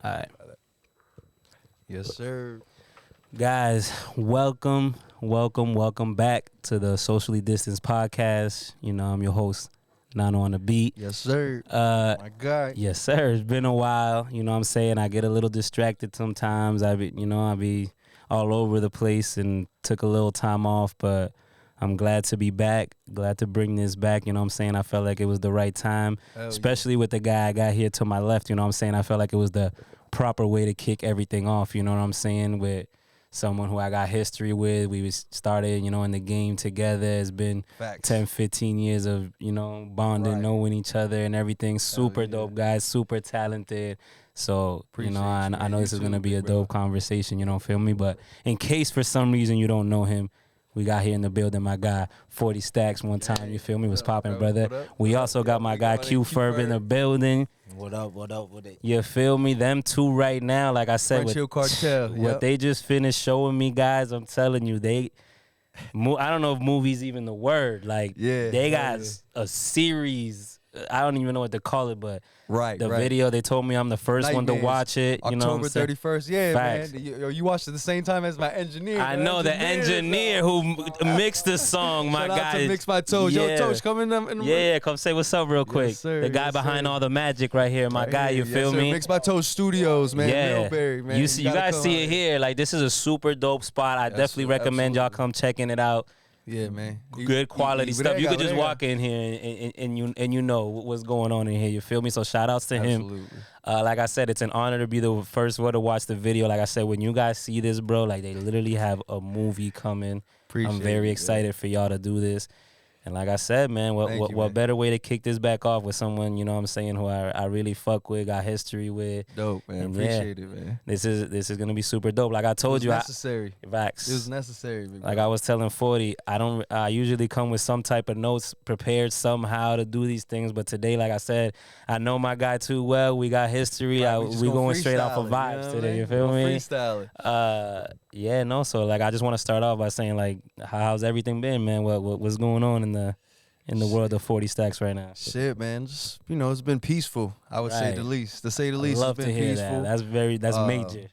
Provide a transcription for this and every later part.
All right. Yes, sir. Guys, welcome back to the Socially Distanced Podcast. You know, I'm your host, Nano on the Beat. Yes, sir. My guy. Yes, sir. It's been a while. You know what I'm saying? I get a little distracted sometimes. I be all over the place and took a little time off, but I'm glad to be back. Glad to bring this back. You know what I'm saying? I felt like it was the right time, especially with the guy I got here to my left. You know what I'm saying? I felt like it was the proper way to kick everything off. You know what I'm saying? With someone who I got history with. We started, in the game together. It's been Facts. 10, 15 years of, bonding, knowing each other and everything. Super dope guys, super talented. So, I know this is going to be a dope conversation, feel me? But in case for some reason you don't know him, we got here in the building my guy 40 Stacks one time, you feel me? Was popping, brother. We also got my guy Q-Furb in the building. What up with it? You feel me? Them two right now, like I said, what they just finished showing me, guys, I'm telling you, I don't know if movie's even the word. Like, they got a series. I don't even know what to call it, but the video, they told me I'm the first one to watch it. October 31st. Yeah, Facts. man. You watched it the same time as my engineer. I know the engineer who mixed the song. My guy. Shout out to Mix by Toes. Yo, Toes, come in the room. Yeah, come say what's up real quick. Yes, sir, the guy behind all the magic right here, my guy. You feel me? Mix by Toes Studios, man. Yeah. Middlebury, man. You guys see it here. Like, this is a super dope spot. I definitely recommend y'all come checking it out. Yeah, man. Good quality stuff. You could just walk in here and you know what's going on in here. You feel me? So shout outs to him. Like I said, it's an honor to be the first one to watch the video. Like I said, when you guys see this, bro, like they literally have a movie coming. I'm very excited for y'all to do this. And like I said, man, what better way to kick this back off with someone, who I really fuck with, got history with. Dope, man. Appreciate it, man. This is gonna be super dope. Like I told you, necessary. Facts. It was necessary. Like I was telling 40, I usually come with some type of notes prepared somehow to do these things, but today, like I said, I know my guy too well. We got history. We going straight off of vibes today. You feel me? Freestyling. So like I just want to start off by saying, like, how's everything been, man? What's going on in the world of 40 Stacks right now? Shit, man. Just, it's been peaceful, I would say the least. To say the least, love it's been to hear peaceful. That's major.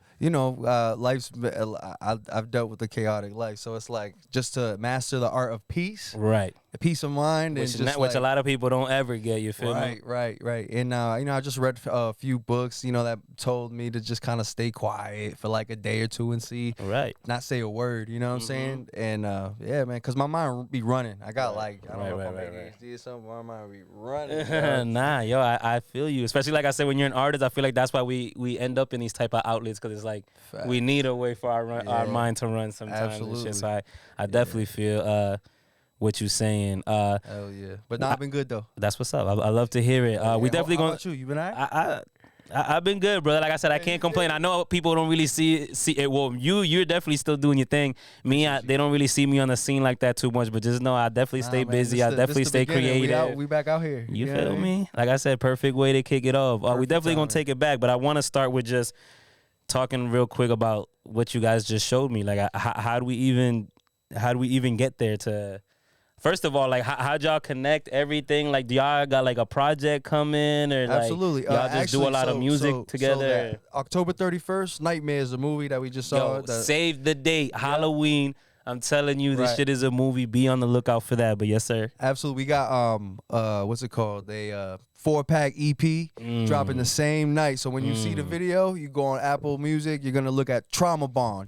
Life's been, I've dealt with a chaotic life, so it's like just to master the art of peace, right? Peace of mind, which a lot of people don't ever get. You feel me? Right. And I just read a few books, that told me to just kind of stay quiet for like a day or two and see, not say a word. You know what I'm saying? And yeah, man, because my mind be running. I got I don't know if I'm ADHD or something. My mind be running. Nah, yo, I feel you. Especially like I said, when you're an artist, I feel like that's why we end up in these type of outlets, because it's like we need a way for our mind to run sometimes. Absolutely. And shit. So I definitely feel what you saying. Hell yeah. But I've been good though. That's what's up. I love to hear it. We definitely How about you? You been all right? I've been good, brother. Like I said, I can't complain. I know people don't really see it. Well, you're definitely still doing your thing. Me, they don't really see me on the scene like that too much. But just know I definitely stay busy. I definitely stay creative. We back out here. You feel me? Like I said, perfect way to kick it off. We definitely gonna take it back. But I want to start with just talking real quick about what you guys just showed me. Like, how do we even get there to? First of all, like, how'd y'all connect everything? Like, do y'all got like a project coming, or like absolutely y'all just do a lot of music together? October 31st, Nightmare is a movie that we just saw. Save the date, Halloween. I'm telling you, this shit is a movie. Be on the lookout for that. But yes, sir. Absolutely. We got what's it called? A 4-pack EP dropping the same night. So when you see the video, you go on Apple Music, you're gonna look at Trauma Bond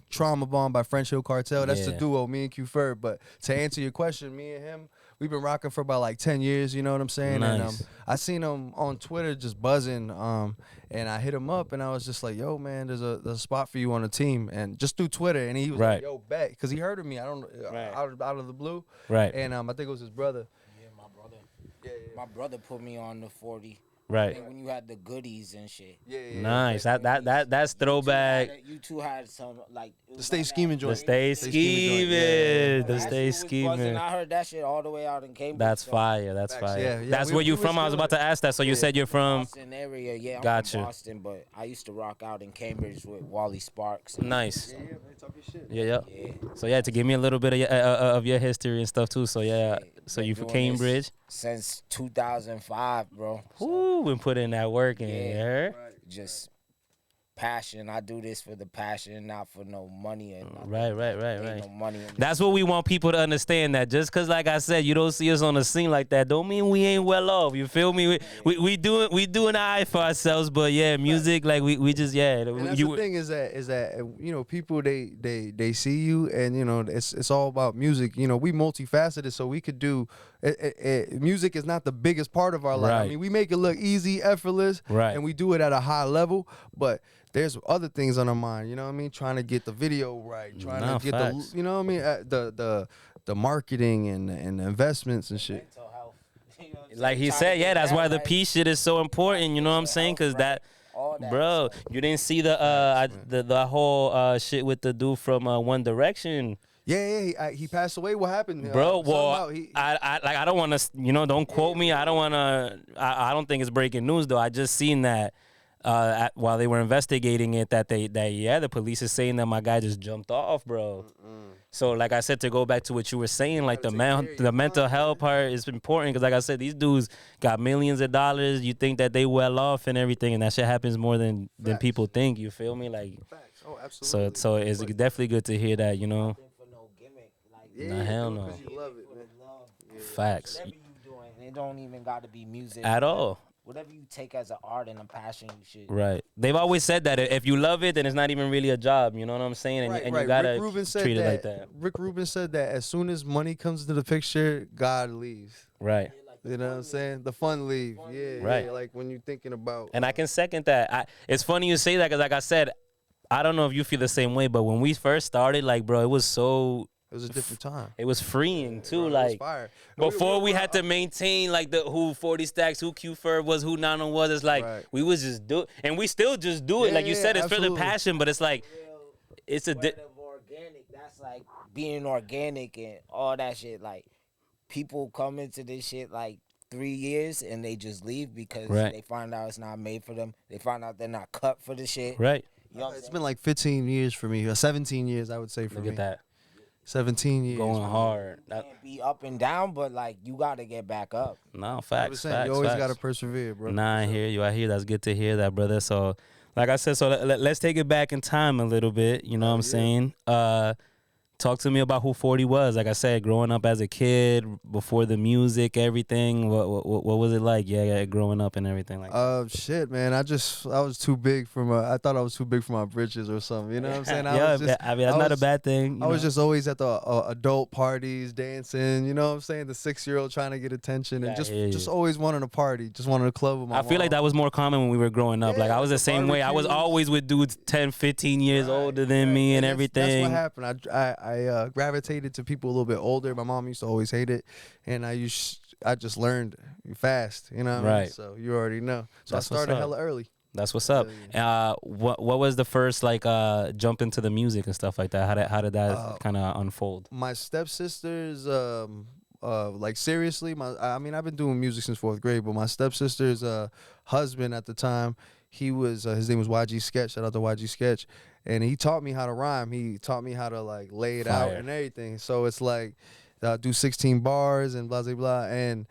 by French Hill Cartel. That's the duo, me and Q-Furb. But to answer your question, me and him, we've been rocking for about like 10 years, you know what I'm saying? Nice. And I seen him on Twitter just buzzing, and I hit him up and I was just like, yo, man, there's a spot for you on the team. And just through Twitter, and he was like, yo, bet. Because he heard of me, I don't know, out of the blue. Right. And I think it was his brother. Yeah, my brother. My brother put me on the 40. Right. When you had the goodies and shit. Yeah. Nice. That's throwback. You two had some like the Stay Scheming joint. The Stay Scheming. The Stay Scheming. I heard that shit all the way out in Cambridge. That's fire. That's fire. Yeah, that's where you from. I was about to ask that. So you said you're from Boston area. Yeah, I'm gotcha. from Boston, but I used to rock out in Cambridge with Wally Sparks. Nice. Yeah, man, talk your shit. Yeah. So to give me a little bit of your history and stuff too. So so you from Cambridge since 2005, bro. Ooh, been putting in that work in here. Just passion. I do this for the passion, not for no money or nothing. Right. Ain't no money in this. That's what we want people to understand. That just because, like I said, you don't see us on the scene like that, don't mean we ain't well off. You feel me? We doing an eye for ourselves, but yeah, music, like we just And that's the thing is that you know, people they see you, and you know, it's all about music. You know, we multifaceted, so we could do music is not the biggest part of our life. I Right. mean, we make it look easy, effortless, Right. and we do it at a high level, but there's other things on our mind, you know what I mean? Trying to get the video right, trying Nah, to get facts. the, you know what I mean? The marketing and the investments and shit. Mental health. You know what I'm Like saying? he Trying said, to yeah, get that's that why the right. peace shit is so important. You know what I'm saying? Because that, All that, bro, so. you didn't see the the whole shit with the dude from One Direction. Yeah, he passed away. What happened? Bro, Something well, about I don't want to, don't quote me. I don't want to. I don't think it's breaking news though. I just seen that while they were investigating it, that the police is saying that my guy just jumped off, bro. So like I said, to go back to what you were saying, like the mental health part is important because like I said, these dudes got millions of dollars. You think that they well off and everything, and that shit happens more than people think. You feel me? Like, Facts. Oh, absolutely. so it's definitely good to hear that. Nothing for no gimmick. Like, Nah, hell do it no. 'cause you love it, for man. the love. Facts Whatever you doing, it don't even got to be music. at all. Whatever you take as an art and a passion, you should. Right. They've always said that if you love it, then it's not even really a job. You know what I'm saying? And you gotta Rick Rubin said treat it that, like that. Rick Rubin said that as soon as money comes into the picture, God leaves. Right. You know what I'm saying? The fun leave. Yeah, Right. yeah. Like when you're thinking about. And I can second that. It's funny you say that because, like I said, I don't know if you feel the same way, but when we first started, like, bro, it was It was a different time. it was freeing too. Bro, it was Like fire. before we had to maintain like who 40 Stacks, who Q-Furb was, who Nano was. It's like Right. we was just do, and we still just do it. Yeah, Like you yeah, said, it's for the absolutely. passion, but it's like it's a. Spread of organic. That's like being organic and all that shit. Like people come into this shit like 3 years and they just leave because Right. they find out it's not made for them. They find out they're not cut for the shit. Right. You know what I'm It's saying? been like 15 years for me, or 17 years, I would say for Look me. at that. 17 years. Going man. hard. That, Can't be up and down, but like you gotta get back up. no, 100%. facts. You always facts. gotta persevere, bro. Nah, I hear you. I hear that's good to hear that, brother. So, like I said, so let's take it back in time a little bit. You know what I'm saying? Talk to me about who 40 was. Like I said, growing up as a kid, before the music, everything. What was it like? Yeah, growing up and everything like that. Shit, man. I was too big for I thought I was too big for my britches or something. You know what I'm saying? Yeah, I mean that's not a bad thing. I was just always at the adult parties dancing. You know what I'm saying? The 6-year-old trying to get attention, and Yeah, I hear you. just always wanting a party, just wanting a club with my I feel like that was more common when we were growing up. Yeah, like I was the the same way. I was barbecues. always with dudes 10, 15 years older than me and everything. That's what happened. I gravitated to people a little bit older. My mom used to always hate it, and I just learned fast. You know what I mean? Right. So you already know. So That's I what's started up. hella early. That's what's up. What was the first like jump into the music and stuff like that? How did that kind of unfold? My stepsisters, like seriously, I mean, I've been doing music since 4th grade, but my stepsister's husband at the time, he was his name was YG Sketch. Shout out to YG Sketch, and he taught me how to rhyme. He taught me how to like lay it out Fire. and everything. So it's like do 16 bars and blah blah blah, and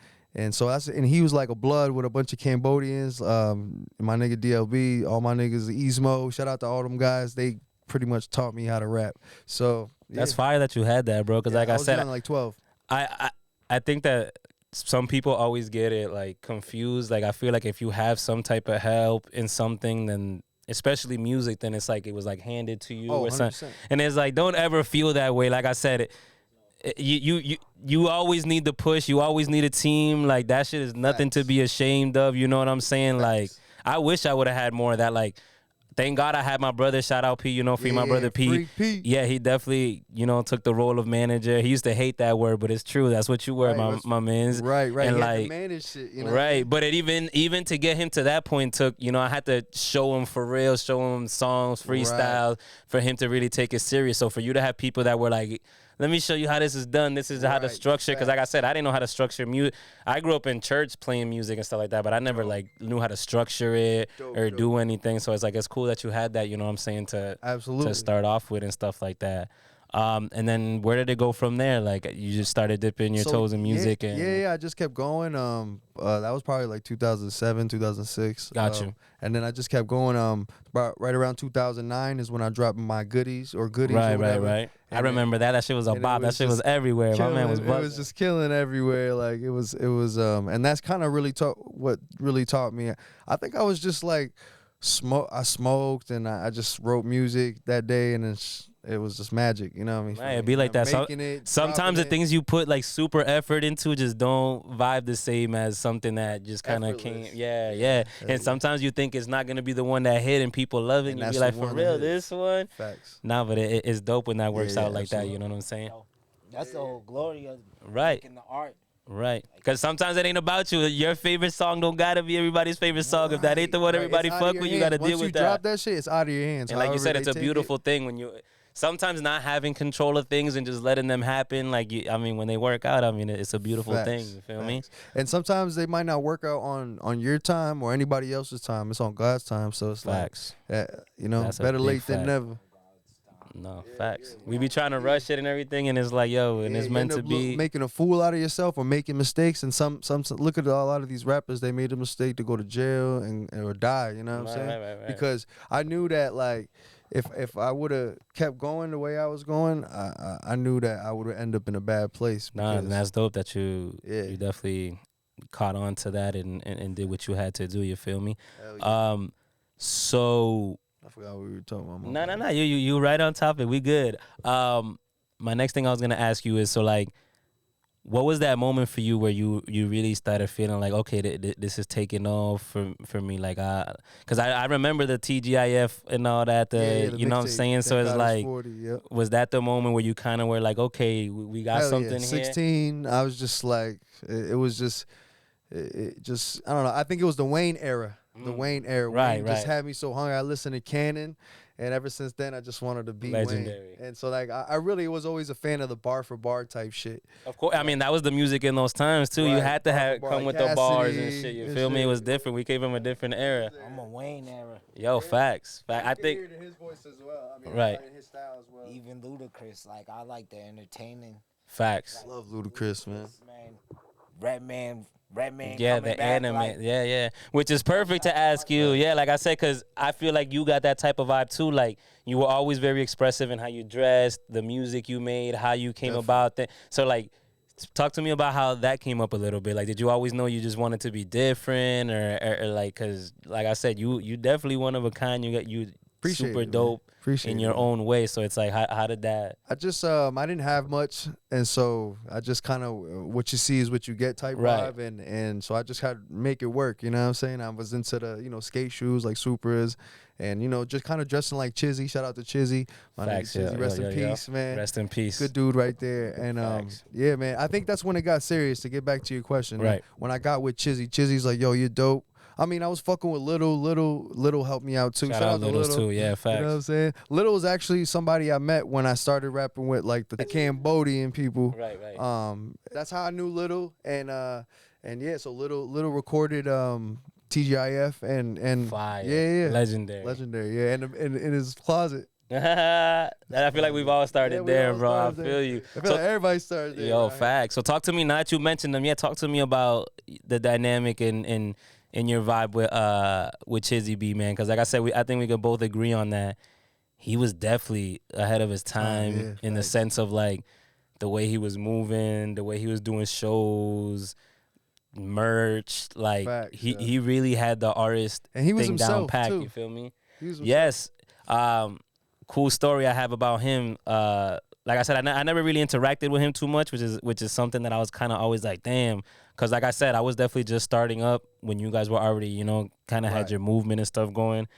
so and he was like a blood with a bunch of Cambodians. My nigga DLB, all my niggas Ismo. Shout out to all them guys. They pretty much taught me how to rap. So yeah. That's fire that you had that, bro. Because like I was said, young, like 12. I think that some people always get it like confused. Like I feel like if you have some type of help in something, then especially music, then it's like it was like handed to you Oh, or something. 100%. And it's like don't ever feel that way. Like I said, you always need the push. You always need a team. Like that shit is nothing to be ashamed of. You know what I'm saying? Like I wish I would have had more of that. Like thank God I had my brother. Shout out P. Free my brother P. Free P. Yeah, he definitely took the role of manager. He used to hate that word, but it's true. That's what you were, my man's. Right. And He had to like manage shit, right, but it even to get him to that point took I had to show him for real, show him songs, freestyle for him to really take it serious. So for you to have people that were like, let me show you how this is done. This is how to Right, structure. Because like I said, I didn't know how to structure music. I grew up in church playing music and stuff like that, but I never like knew how to structure it or do anything. So it's like it's cool that you had that. You know what I'm saying to Absolutely. start off with and stuff like that. And then where did it go from there? Like you just started dipping your toes in music and yeah, I just kept going. That was probably like 2007, 2006. Got you. And then I just kept going. About right around 2009 is when I dropped my goodies or right. I And remember that. That shit was a bop. That shit was everywhere. My man was It buzzing. was just killing everywhere. Like it was and that's kind of really what really taught me. I think I was just like I smoked and I just wrote music that day, and it was just magic, you know what I mean? Man, it'd be like that. Sometimes the things you put like super effort into just don't vibe the same as something that just kind of came. Yeah. And sometimes you think it's not gonna be the one that hit and people love it. And you be like, for real, this one. Facts. Nah, but it's dope when that works out like absolutely. that. You know what I'm saying? That's the whole glory of Right. making the art. Right. Because sometimes it ain't about you. Your favorite song don't gotta be everybody's favorite song. If that ain't the one everybody fuck with, you gotta deal with that. Once you drop that shit, it's out of your hands. And like you said, it's a beautiful thing when you. Sometimes not having control of things and just letting them happen, like I mean, when they work out, I mean, it's a beautiful thing. You feel me? And sometimes they might not work out on your time or anybody else's time. It's on God's time, so it's facts. Like, you know, That's better late than never. No, facts. We be trying to rush it and everything, and it's like, yo, and it's meant to be making a fool out of yourself or making mistakes. And some look at a lot of these rappers. They made a mistake to go to jail and or die. You know what I'm saying? Right. Because I knew that like. If I would have kept going the way I was going, I knew that I would end up in a bad place. Nah, and that's dope that you definitely caught on to that and did what you had to do. You feel me? Yeah. So I forgot what we were talking about. No. You right on topic. We good. My next thing I was gonna ask you is, so like, what was that moment for you where you really started feeling like, okay, this is taking off for me? Like, because I remember the TGIF and all that, the you know what I'm saying? So it's like, 40, yep. Was that the moment where you kind of were like, okay, we got something here? 16, I was just like, it was just, it just, I don't know. I think it was the Wayne era. The Wayne era. Right, Wayne just had me so hungry. I listened to Cannon. And ever since then, I just wanted to be legendary. Wayne. And so, like, I really was always a fan of the bar for bar type shit. Of course, I mean that was the music in those times too. Right. You had to come with the bars and shit. You feel me? It was different. We came from a different era. I'm a Wayne era. Yo, facts. I think. Hear his voice as well. I mean, right. His style as well. Even Ludacris, like I like the entertaining. Facts. I love Ludacris, man. Redman. Yeah, the anime. Like, yeah. Which is perfect to ask you. Yeah, like I said, because I feel like you got that type of vibe too. Like you were always very expressive in how you dressed, the music you made, how you came about that. So like, talk to me about how that came up a little bit. Like, did you always know you just wanted to be different, or like, because like I said, you definitely one of a kind. You Appreciate super it, dope. Appreciate in your own way. So it's like, how did that? I just I didn't have much, and so I just kind of what you see is what you get type vibe, and so I just had to make it work. You know what I'm saying? I was into the skate shoes like Supras, and just kind of dressing like Chizzy. Shout out to Chizzy. My name is Chizzy. Rest in peace, man. Rest in peace. Good dude right there. And yeah, man. I think that's when it got serious. To get back to your question, right? When I got with Chizzy's like, yo, you're dope. I mean, I was fucking with Little helped me out too. Shout out to Little too, yeah, facts. You know what I'm saying? Little was actually somebody I met when I started rapping with like the Cambodian people. Right. That's how I knew Little, and yeah, so Little recorded TGIF and fire. Yeah, legendary, yeah, and in his closet. I feel like we've all started there, bro. I feel you. I feel like everybody started there. Yo, right? facts. So talk to me. Now that you mentioned them, talk to me about the dynamic in your vibe with Chizzy B, man. Because like I said, I think we could both agree on that. He was definitely ahead of his time in the sense of like the way he was moving, the way he was doing shows, merch. Like he really had the artist and he was thing himself down pat. too. You feel me? Yes. Cool story I have about him. Like I said, I never really interacted with him too much, which is something that I was kind of always like, damn. Because like I said, I was definitely just starting up when you guys were already, kind of had your movement and stuff going.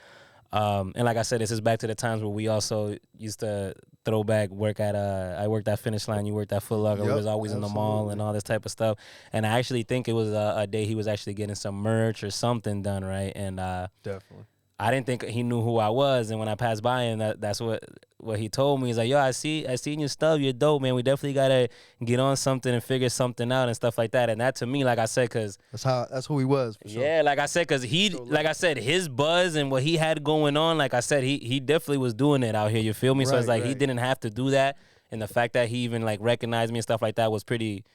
And like I said, this is back to the times where we also used to throw back, I worked at Finish Line, you worked at Foot Locker, we was always in the mall and all this type of stuff. And I actually think it was a day he was actually getting some merch or something done, right? And definitely. I didn't think he knew who I was, and when I passed by him, that's what he told me. He's like, yo, I seen your stuff, you're dope, man. We definitely gotta get on something and figure something out and stuff like that. And that to me, like I said, cause that's who he was. For sure. Yeah, like I said, cause like I said, his buzz and what he had going on, like I said, he definitely was doing it out here. You feel me? So it's like he didn't have to do that. and the fact that he even like recognized me and stuff like that was pretty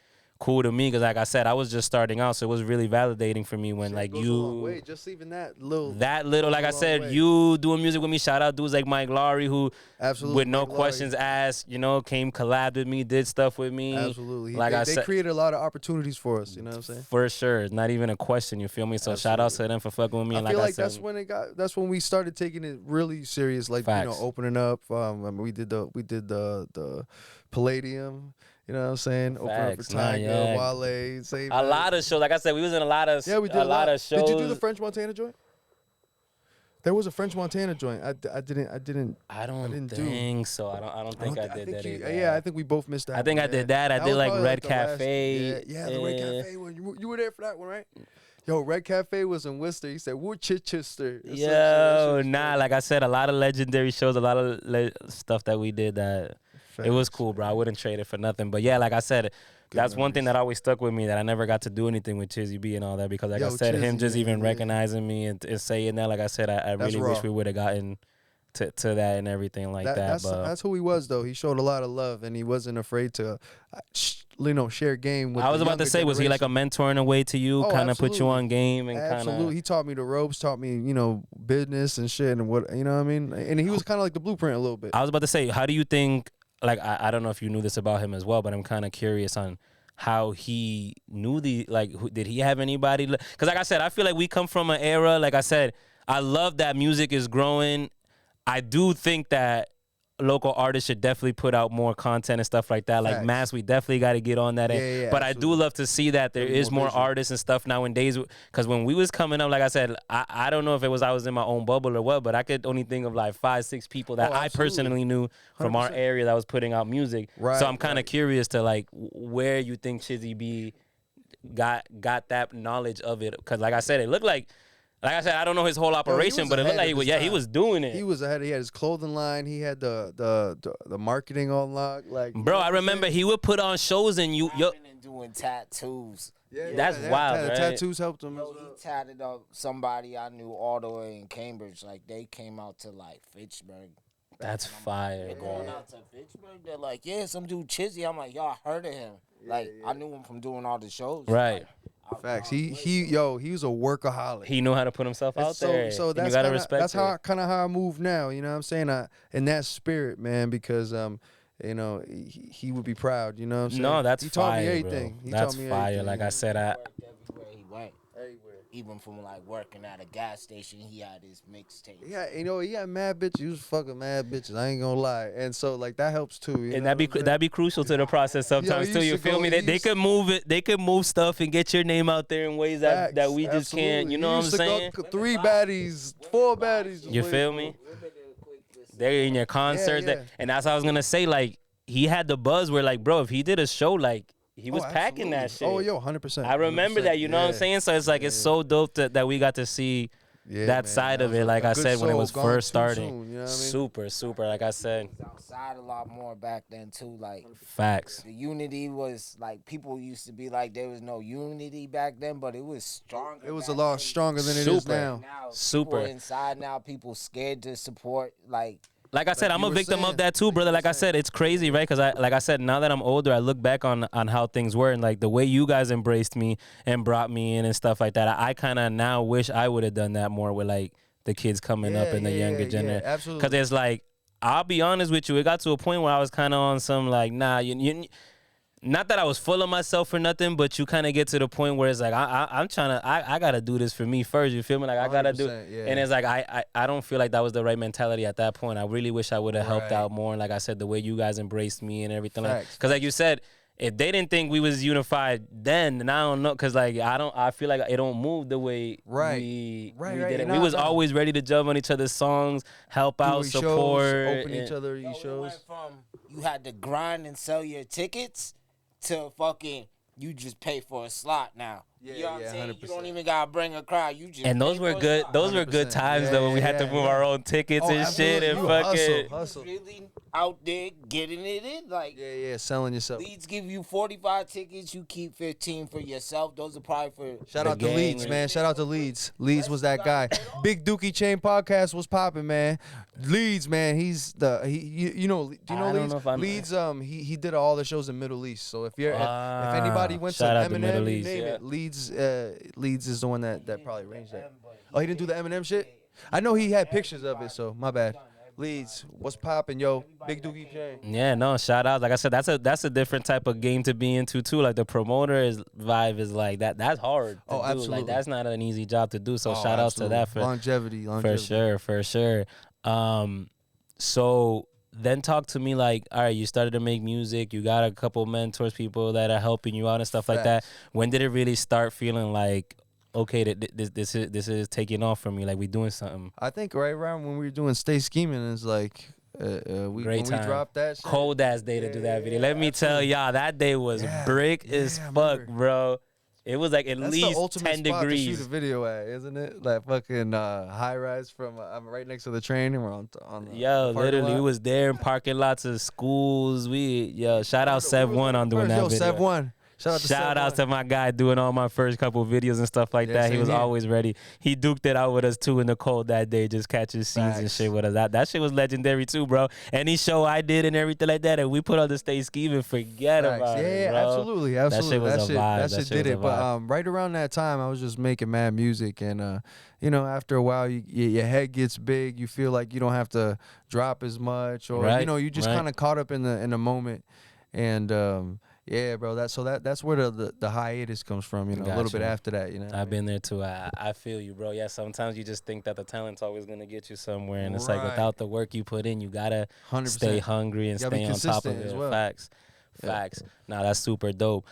cool to me, because like I said, I was just starting out, so it was really validating for me when like Goes a long way. Just even that little like I said, way. you doing music with me. Shout out dudes like Mike Laurie, who Absolutely, with no Mike Laurie. questions asked, you know, came collabed with me, did stuff with me. Absolutely. Like I they said, created a lot of opportunities for us, you know what I'm saying? for sure. It's not even a question, you feel me? So shout out to them for fucking with me. I And feel like I said, that's when we started taking it really serious, like Facts. you know, opening up. I mean, we did the Palladium, you know what I'm saying? Open up for Facts. Nah, Tiger, yeah. Wale, Save a lot of shows. Like I said, we was in a lot of Yeah, we did a lot of shows. Did you do the French Montana joint? There was a French Montana joint. I didn't think so. I don't think I did that either. Yeah, I think we both missed that. I think one, I did that. I did was like probably, Red the last- Cafe. yeah, the Red Cafe one. You were there for that one, right? Yo, Red Cafe was in Worcester. He said, Worcester. Yo, nah, like I said, a lot of legendary shows, a lot of stuff that we did that it was cool, bro. I wouldn't trade it for nothing. But yeah, like I said, that's one thing that always stuck with me, that I never got to do anything with Chizzy B and all that, because like I said, him just even recognizing me and saying that, like I said, I really wish we would have gotten to that and everything like that. That's who he was, though. He showed a lot of love, and he wasn't afraid to, share game with I was about to say, was he like a mentor in a way to you, kind of put you on game and kind of? Absolutely. He taught me the ropes, taught me, business and shit and what, you know what I mean? And he was kind of like the blueprint a little bit. I was about to say, how do you think, like, I don't know if you knew this about him as well, but I'm kind of curious on how he knew did he have anybody? Because like I said, I feel like we come from an era, like I said, I love that music is growing. I do think that local artists should definitely put out more content and stuff like that. Like Mass, we definitely got to get on that. Yeah, but absolutely. I do love to see that there is more artists and stuff nowadays. Because when we was coming up, like I said, I don't know if I was in my own bubble or what, but I could only think of like 5, 6 people that I personally knew from 100%. Our area that was putting out music. Right, so I'm kind of curious to like where you think Chizzy B got that knowledge of it. Because like I said, it looked like I said, I don't know his whole operation, but it looked like he was doing it. He was ahead. He had his clothing line. He had the marketing on lock. Like, bro, I remember he would put on shows and doing tattoos. Yeah, that's wild, right? Tattoos helped him. He tatted up somebody I knew all the way in Cambridge. Like, they came out to like Fitchburg. That's fire, They're bro. going out to Fitchburg. They're like, yeah, some dude Chizzy. I'm like, y'all heard of him? Like, I knew him from doing all the shows. Right. Facts. He was a workaholic. He knew how to put himself out there. So that's you gotta respect that's how I move now. You know what I'm saying? In that spirit, man, because he would be proud. You know what I'm saying? No, that's he taught fire, me everything. Bro. That's fire. Like I said, everywhere he went. Even from like working at a gas station, he had his mixtape. Yeah, he had mad bitches. He was fucking mad bitches. I ain't gonna lie. And so like that helps too. And that'd be crucial to the process sometimes too. You feel me? They could move it. They could move stuff and get your name out there in ways that we just can't. You know what I'm saying? 3 baddies, 4 baddies. You feel me? They're in your concerts, and that's what I was gonna say. Like he had the buzz where like, bro, if he did a show like. He was packing that shit. Oh, yo, 100%. I remember that, you know what I'm saying? So it's like, it's so dope that we got to see that side of it, like I said, when it was first starting. You know what I mean? Super, like I said. Outside a lot more back then, too. Like, facts. The unity was, like, people used to be like, there was no unity back then, but it was stronger. It was a lot stronger than it is now. Super. Inside now, people scared to support, Like I said, I'm a victim of that too, brother. Like I said, it's crazy, right? Because like I said, now that I'm older, I look back on how things were and like the way you guys embraced me and brought me in and stuff like that. I kind of now wish I would have done that more with like the kids coming up and the younger generation. Absolutely. Because it's like, I'll be honest with you, it got to a point where I was kind of on some like, nah, not that I was full of myself or nothing, but you kind of get to the point where it's like I'm trying to I gotta do this for me first. You feel me? Like I gotta do, and it's like I don't feel like that was the right mentality at that point. I really wish I would have helped out more. And like I said, the way you guys embraced me and everything, because like you said, if they didn't think we was unified then I don't know, because like I feel like it don't move the way we did it. We was always ready to jump on each other's songs, help out, support, open each other shows. Went from you had to grind and sell your tickets to fucking you just pay for a slot now. Yeah, You know what I'm yeah, saying? 100%. You don't even gotta bring a crowd. You just And those pay were for a good. spot. Those were good 100%. times Yeah, though when we had to yeah, move yeah. our own tickets Oh, and shit absolutely. and You fucking. hustle. Really out there getting it in. Like, Yeah, yeah, selling yourself. Leeds give you 45 tickets. You keep 15 for yourself. Those are probably for Shout The out to gang Leeds, and- man. Shout out to Leeds. Leeds was that guy. Big Dookie Chain podcast was popping, man. Leeds, man. He's the you know. Do you know I don't Leeds? know if I know. Leeds. He did all the shows in Middle East. So if you're if anybody went to shout out to Eminem, Middle you East, name yeah. it. Leeds is the one that probably arranged that. Oh, he didn't do the Eminem shit. I know he had pictures of it, so my bad. Leeds, what's popping, yo? Big Dookie Chain. Yeah, no, shout out. Like I said, that's a different type of game to be into too. Like the promoter is vibe is like that. That's hard. To Oh, do. absolutely. Like that's not an easy job to do. So Oh, shout outs to absolutely. that for longevity. for sure. So then talk to me like, all right, you started to make music. You got a couple mentors, people that are helping you out and stuff like that. Facts. When did it really start feeling like, okay, this is taking off for me? Like we doing something. I think right around when we were doing Stay Scheming is like we Great when time. we dropped that shit. Cold ass day to do that video. Let me tell y'all, that day was Yeah, brick yeah, as I fuck, remember. bro. It was like at That's the least ultimate 10 spot to shoot degrees. a video at, isn't it? That fucking high rise from I'm right next to the train and we're on the Yo, parking literally, lot. we was there in parking lots of schools. Shout out Sev One on doing that Yo, video. Sev One. Shout out to Shout Sev out to my guy doing all my first couple videos and stuff like Yeah, that. He same was here. always ready. He duked it out with us too in the cold that day, just catching scenes and Facts. shit with us. That shit was legendary too, bro. Any show I did and everything like that, and we put on the Stay Scheming, forget Facts. about it, Yeah, bro. absolutely. That shit was a vibe. That shit did was a it. But vibe. right around that time, I was just making mad music, and you know, after a while, your head gets big. You feel like you don't have to drop as much, or Right, you know, you just right. kind of caught up in the moment, and yeah, bro. That's where the hiatus comes from. You know, a little bit Gotcha. after that. You know, I've been there too. I feel you, bro. Yeah, sometimes you just think that the talent's always gonna get you somewhere, and it's like Right. without the work you put in, you gotta 100%. stay hungry and You gotta be stay on top of consistent it. as well. Facts, Yeah. facts. Nah, that's super dope.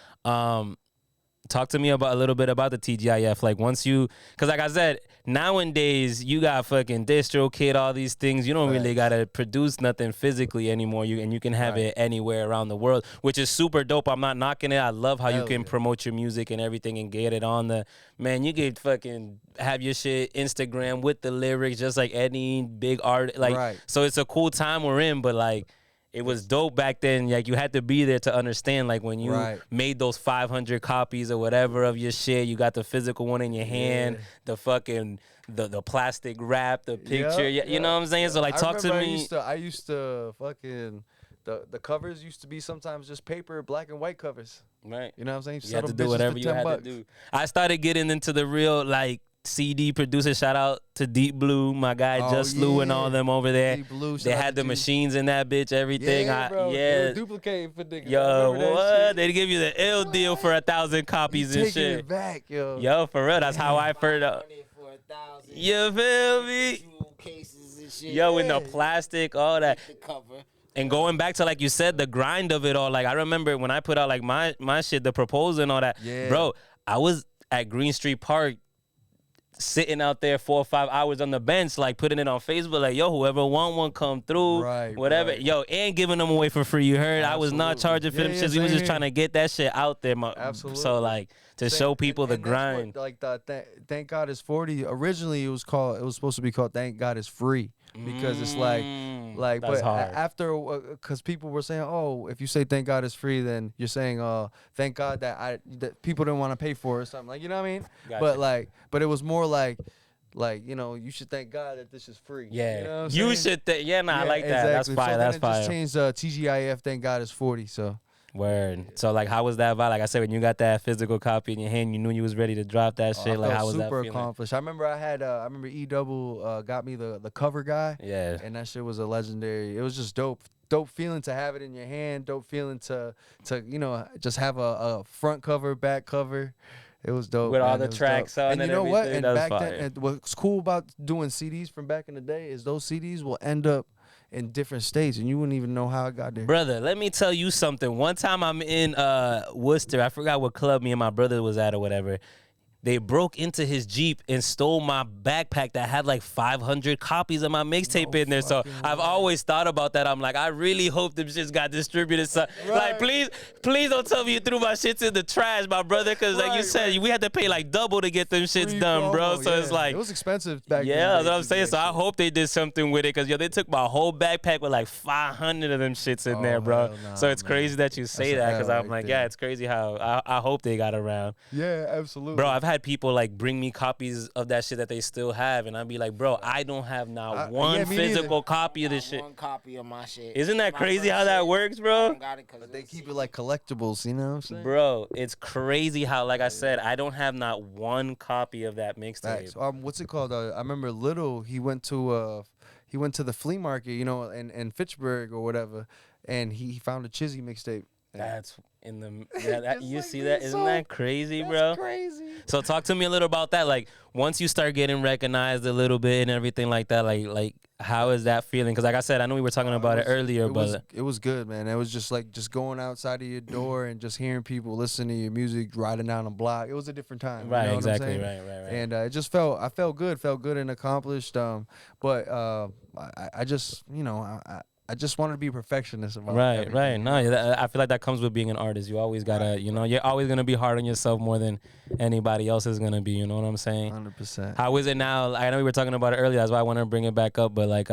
Talk to me about a little bit about the TGIF. Like once you, cause like I said, nowadays you got fucking DistroKid, all these things. You don't really Facts. gotta produce nothing physically anymore. You can have Right. it anywhere around the world, which is super dope. I'm not knocking it. I love how you Hell can yeah. promote your music and everything and get it on the man. You could fucking have your shit Instagram with the lyrics, just like any big art. Like Right. so, it's a cool time we're in, but like. It was dope back then. Like you had to be there to understand. Like when you Right. made those 500 copies or whatever of your shit, you got the physical one in your hand, Yeah. the fucking the plastic wrap, the picture. You know what I'm saying? So like, I talk to remember me. I used to fucking the covers used to be sometimes just paper, black and white covers. Right. You know what I'm saying? You Sell had to them do bitches whatever for you 10 had bucks. to do. I started getting into the real like CD producer. Shout out to Deep Blue, my guy Oh, Just Lou and all yeah. them over there. Deep Blue, They shout out had to the G. machines in that bitch, everything. Yeah, bro. They yeah. were duplicating for niggas. I Yo, remember that what? shit. They give you the ill deal for 1,000 copies You and taking shit. it back, yo. Yo, for real, that's how I first. 500 for 1,000. You feel me? Jewel cases and shit. Yo, in the plastic, all that. The cover. And going back to like you said, the grind of it all. Like I remember when I put out like my shit, the proposal and all that. Yeah. Bro, I was at Green Street Park, sitting out there 4 or 5 hours on the bench, like putting it on Facebook, like yo, whoever want one come through, Right, whatever. right. Yo, and giving them away for free. You heard? I was not Absolutely. charging for them Yeah, shits. We was same just here. trying to get that shit out there. Absolutely. So like to show people the And that's what, grind. like Thank God It's 40. Originally, it was supposed to be called Thank God It's Free because it's like That's but hard. after because people were saying, oh, if you say Thank God It's Free, then you're saying, thank God that people didn't want to pay for it or something, like, you know what I mean? Gotcha. But it was more like you know, you should thank God that this is free. Yeah, you know what I'm you saying? should. Yeah, nah, I like that. Exactly. That's fire. So That's then it fire. just changed TGIF. Thank God It's 40. So. Word. So like, how was that vibe? Like I said, when you got that physical copy in your hand, you knew you was ready to drop that shit. I Like, felt how was that super feeling? accomplished. I remember E Double got me the cover guy, Yeah. and that shit was a legendary. It was just dope feeling to have it in your hand. Dope feeling to you know just have a front cover, back cover. It was dope. With all man. the It was tracks dope. on And and you know what? everything, And that was back fire. then, and what's cool about doing CDs from back in the day is those CDs will end up in different states, and you wouldn't even know how it got there. Brother, let me tell you something. One time I'm in Worcester. I forgot what club me and my brother was at or whatever. they broke into his Jeep and stole my backpack that had like 500 copies of my mixtape in there. So I've always thought about that. I'm like, I really hope them shits got distributed. So, like, please don't tell me you threw my shits in the trash, my brother, because like you said, we had to pay like double to get them shits done, bro. So it's like, it was expensive back then. Yeah, that's what I'm saying. So I hope they did something with it, because they took my whole backpack with like 500 of them shits in there, bro. So it's crazy that you say that, because I'm like, yeah, it's crazy how I hope they got around. Yeah, absolutely. Bro, I've had people like bring me copies of that shit that they still have, and I'd be like, bro, I don't have not one physical copy of this shit. One copy of my shit. Isn't that crazy how that works, bro? But they keep it like collectibles, you know what I'm saying? Bro, it's crazy how, like I said, I don't have not one copy of that mixtape. What's it called? I remember Little, he went to the flea market, you know, in Fitchburg or whatever, and he found a Chizzy mixtape. That's in the you see that? Isn't that crazy, bro? That's crazy. So talk to me a little about that. Like, once you start getting recognized a little bit and everything like that, like how is that feeling? Because like I said, I know we were talking about it earlier, but it was good, man. It was just like going outside of your door and just hearing people listen to your music, riding down the block. It was a different time. Right, you know exactly, what I'm saying? right. And I felt good and accomplished. But I just, you know, I just want to be a perfectionist about everything. Right. No, I feel like that comes with being an artist. You always gotta, you know, you're always gonna be hard on yourself more than anybody else is gonna be. You know what I'm saying? 100%. How is it now? I know we were talking about it earlier. That's why I want to bring it back up. But like,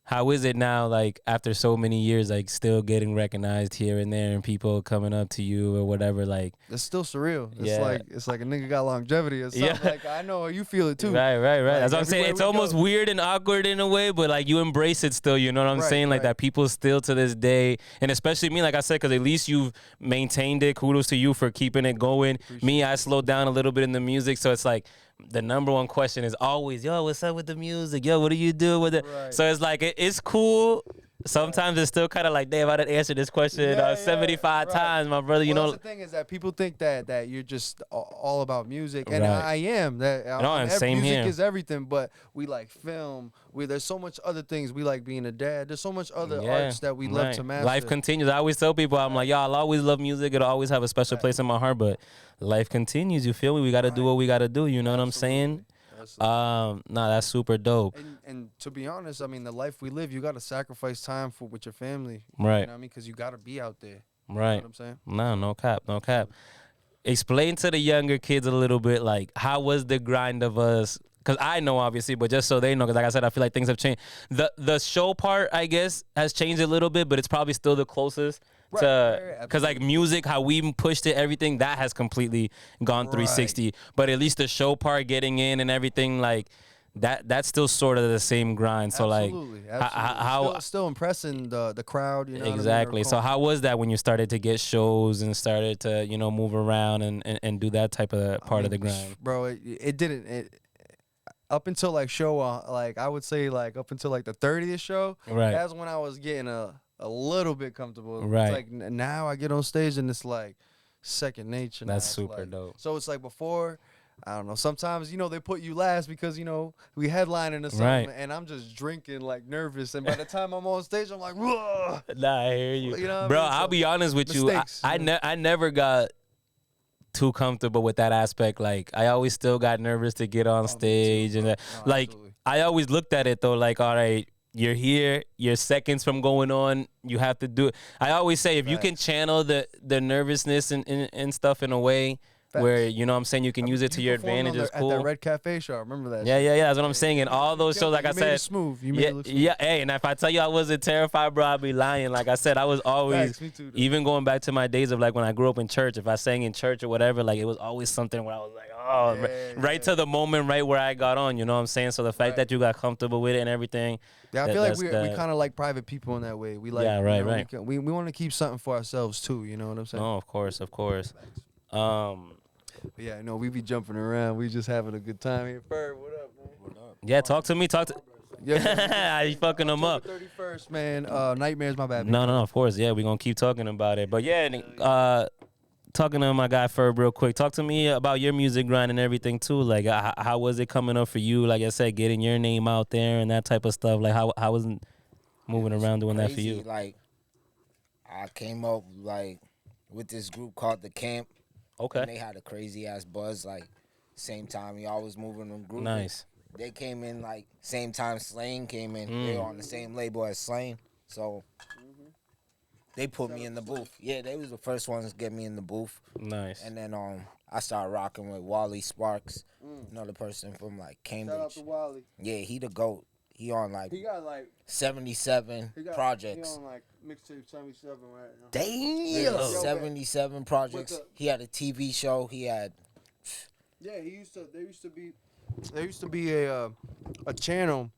how is it now? Like after so many years, like still getting recognized here and there, and people coming up to you or whatever. Like it's still surreal. It's like a nigga got longevity or something. Yeah. Like I know you feel it too. Right. Like, That's what I'm saying. It's almost weird and awkward in a way, but like you embrace it still. You know what I'm saying? Like that people still to this day, and especially me, like I said, because at least you've maintained it. Kudos to you for keeping it going. Me, I slowed down a little bit in the music, so it's like the number one question is always, yo, what's up with the music? Yo, what do you do with it? Right. So it's like it's cool. Sometimes it's still kind of like, damn, I didn't answer this question 75 times, my brother. You know, that's the thing is that people think that you're just all about music, and I am. Same music here. is everything, but we like film. There's so much other things. We like being a dad. There's so much other arts that we love to master. Life continues. I always tell people, I'm like, yo, I'll always love music. It'll always have a special place in my heart, but life continues. You feel me? We got to do what we got to do. You know what I'm saying? That's super dope. And to be honest, I mean, the life we live, you got to sacrifice time with your family. Right. You know what I mean? Because you got to be out there. Right. You know what I'm saying? No cap. Explain to the younger kids a little bit, like, how was the grind of us? Because I know, obviously, but just so they know, because like I said, I feel like things have changed. The show part, I guess, has changed a little bit, but it's probably still the closest. Because like music, how we pushed it, everything that has completely gone 360. But at least the show part, getting in and everything, like that's still sort of the same grind. So absolutely. how still impressing the crowd. You know exactly. What I mean? So how was that when you started to get shows and started to move around and do that type of part of the grind, bro? It didn't. Up until like show, like I would say, like up until like the 30th show, right? That's when I was getting a little bit comfortable. Right. It's like now I get on stage and it's like second nature. That's super dope. So it's like before, I don't know. Sometimes they put you last because we headlining or something, right. And I'm just drinking like nervous. And by the time I'm on stage, I'm like, whoa. Nah, I hear you, bro. So I'll be honest with mistakes, you. I never got too comfortable with that aspect. Like I always still got nervous to get on stage, and like absolutely. I always looked at it though, like, all right, you're here, you're seconds from going on, you have to do it. I always say if you can channel the nervousness and stuff in a way where, you know what I'm saying, you can use it to your advantage, it's cool. At that Red Cafe show, I remember that. Yeah, that's what I'm saying. And all those shows, like I said, smooth. You made it look smooth. Yeah, hey, and if I tell you I wasn't terrified, bro, I'd be lying. Like I said, I was always, me too, even going back to my days of like when I grew up in church, if I sang in church or whatever, like it was always something where I was like, right to the moment, right where I got on, you know what I'm saying? So the fact that you got comfortable with it and everything. Yeah, I feel like we kind of like private people in that way. We like, right. We want to keep something for ourselves too. You know what I'm saying? No, of course. Yeah, we be jumping around. We just having a good time here. Ferb, what up, man? What up? Yeah, talk to me. Yeah, you fucking them up. 31st, man. Nightmares, my bad. No, of course. Yeah, we're going to keep talking about it. But yeah, talking to my guy Ferb real quick. Talk to me about your music grind and everything too. Like, how was it coming up for you? Like I said, getting your name out there and that type of stuff. Like, how was it moving around doing that for you? Like, I came up like with this group called The Camp. Okay. And they had a crazy ass buzz. Like, same time. Y'all was moving and grooving. Nice. They came in like same time Slain came in. They were on the same label as Slain. So they put me in the booth. Yeah, they was the first ones to get me in the booth. Nice. And then I started rocking with Wally Sparks, another person from like Cambridge. Shout out to Wally. Yeah, he the GOAT. He on like He got like 77 projects. He on like mixtape 77 right now. Damn, Yeah. 77 projects. He had a TV show. He had. Yeah, he used to. There used to be a channel.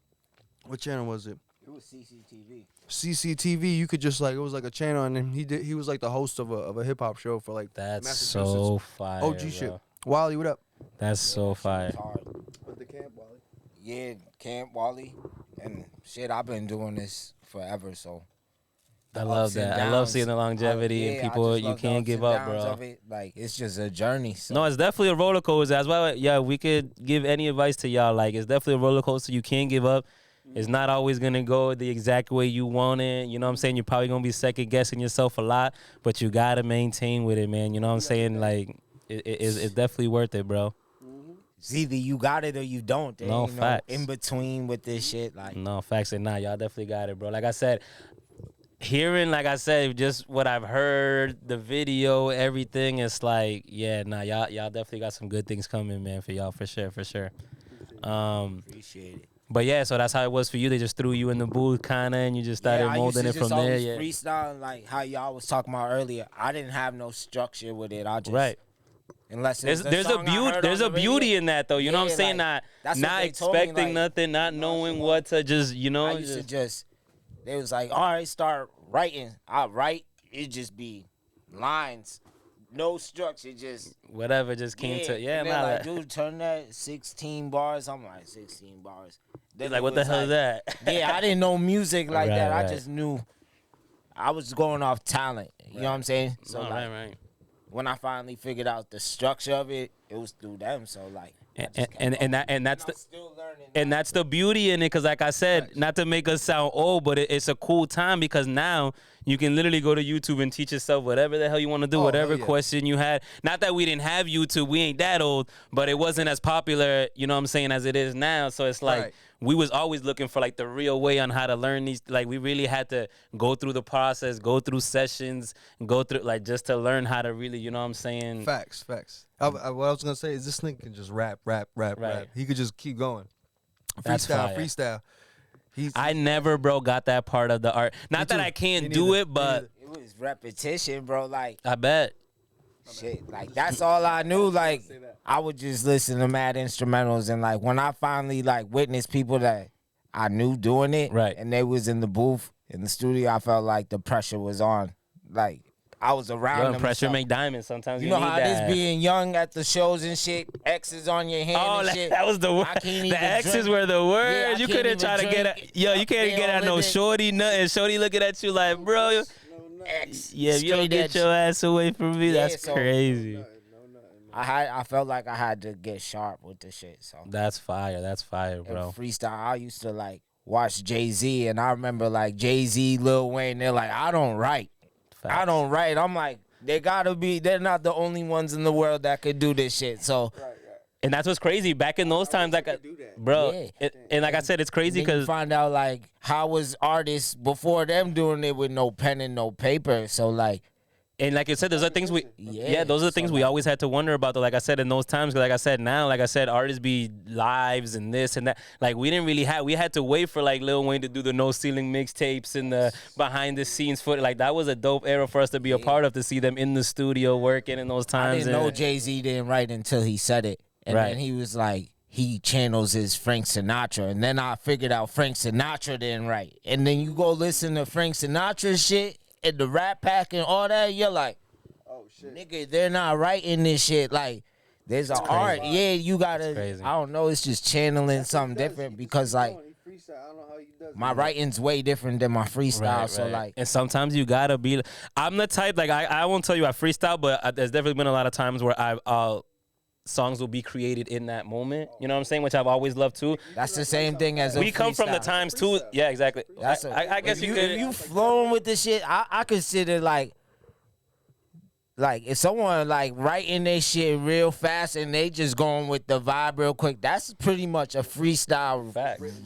What channel was it? It was CCTV. CCTV. You could just like it was like a channel, and then he was like the host of a hip hop show for like That's Massachusetts. so fire. OG bro. shit. Wally, what up? That's so fire. With the camp, Wally. Yeah, Camp Wally, and shit. I've been doing this forever, so. I love that. I love seeing the longevity and people. You can't give up, bro. Like it's just a journey. So. No, it's definitely a roller coaster. That's why, yeah, we could give any advice to y'all. Like, it's definitely a roller coaster. You can't give up. It's not always gonna go the exact way you want it. You know what I'm saying? You're probably gonna be second guessing yourself a lot, but you gotta maintain with it, man. You know what I'm saying? Like, it's definitely worth it, bro. It's either you got it or you don't. There No, ain't facts. in between with this shit. Like No, facts and y'all definitely got it, bro. Like I said, hearing, like I said, just what I've heard, the video, everything, it's like, yeah, y'all definitely got some good things coming, man, for y'all, for sure. appreciate it. But yeah, so that's how it was for you. They just threw you in the booth, kinda, and you just started molding it from there. Yeah, freestyle like how y'all was talking about earlier. I didn't have no structure with it. I just right. Unless There's a beauty in that though. You know what I'm saying? Like, not expecting nothing, not knowing what to just, you know. I used to just. They was like, all right, start writing. I write. It just be lines, no structure, just whatever just came to. Yeah, and nah, like, dude, turn that 16 bars. I'm like 16 bars. He's like, what the hell is that? Yeah, I didn't know music like that. Right. I just knew I was going off talent. You know what I'm saying? So right. when I finally figured out the structure of it, it was through them. So like, and that's the beauty in it, because like I said, not to make us sound old, but it's a cool time because now you can literally go to YouTube and teach yourself whatever the hell you want to do, whatever question you had. Not that we didn't have YouTube, we ain't that old, but it wasn't as popular, you know what I'm saying, as it is now. So it's like we was always looking for like the real way on how to learn these. Like we really had to go through the process, go through sessions, go through like just to learn how to really, you know what I'm saying. Facts. What I was gonna say is this nigga can just rap. He could just keep going. Freestyle. I never, bro, got that part of the art. Not that I can't do it, but it was repetition, bro. Like I bet. Shit, like that's all I knew. Like I would just listen to mad instrumentals, and like when I finally like witnessed people that I knew doing it, right, and they was in the booth in the studio, I felt like the pressure was on. Like I was around them. Pressure make diamonds. Sometimes you know need how that. This being young at the shows and shit, X's on your hand. Oh, and shit. That was the word. The X's were the word. Yeah, you couldn't try to get at. Yo, you can't get at no shorty nothing. Shorty looking at you like, bro. X. Yeah, if you don't get your ass away from me, that's so crazy. I felt like I had to get sharp with the shit. So that's fire, bro. And freestyle, I used to like watch Jay-Z, and I remember like Jay-Z, Lil Wayne, they're like, I don't write. I'm like, they're not the only ones in the world that could do this shit. So and that's what's crazy. Back in those times, like, bro, and like I said, it's crazy because find out like how was artists before them doing it with no pen and no paper. So like. And like you said, those are things those are the things we always had to wonder about. Though, like I said, in those times, like I said, now, like I said, artists be lives and this and that. Like we didn't really we had to wait for like Lil Wayne to do the no ceiling mixtapes and the behind the scenes footage. Like that was a dope era for us to be a part of, to see them in the studio working in those times. I didn't know Jay-Z didn't write until he said it, and then he was like, he channels his Frank Sinatra, and then I figured out Frank Sinatra didn't write, and then you go listen to Frank Sinatra shit. And the Rat Pack and all that, you're like, oh shit, nigga, they're not writing this shit. Like, there's an art. Yeah, you gotta. I don't know. It's just channeling something different because like my writing's way different than my freestyle. So like, and sometimes you gotta be. I'm the type like I won't tell you I freestyle, but there's definitely been a lot of times where I'll. Songs will be created in that moment. You know what I'm saying? Which I've always loved too. That's the same thing as we come from the times too. Yeah, exactly. I guess if you flowing with this shit, I consider like Like if someone like writing their shit real fast and they just going with the vibe real quick, that's pretty much a freestyle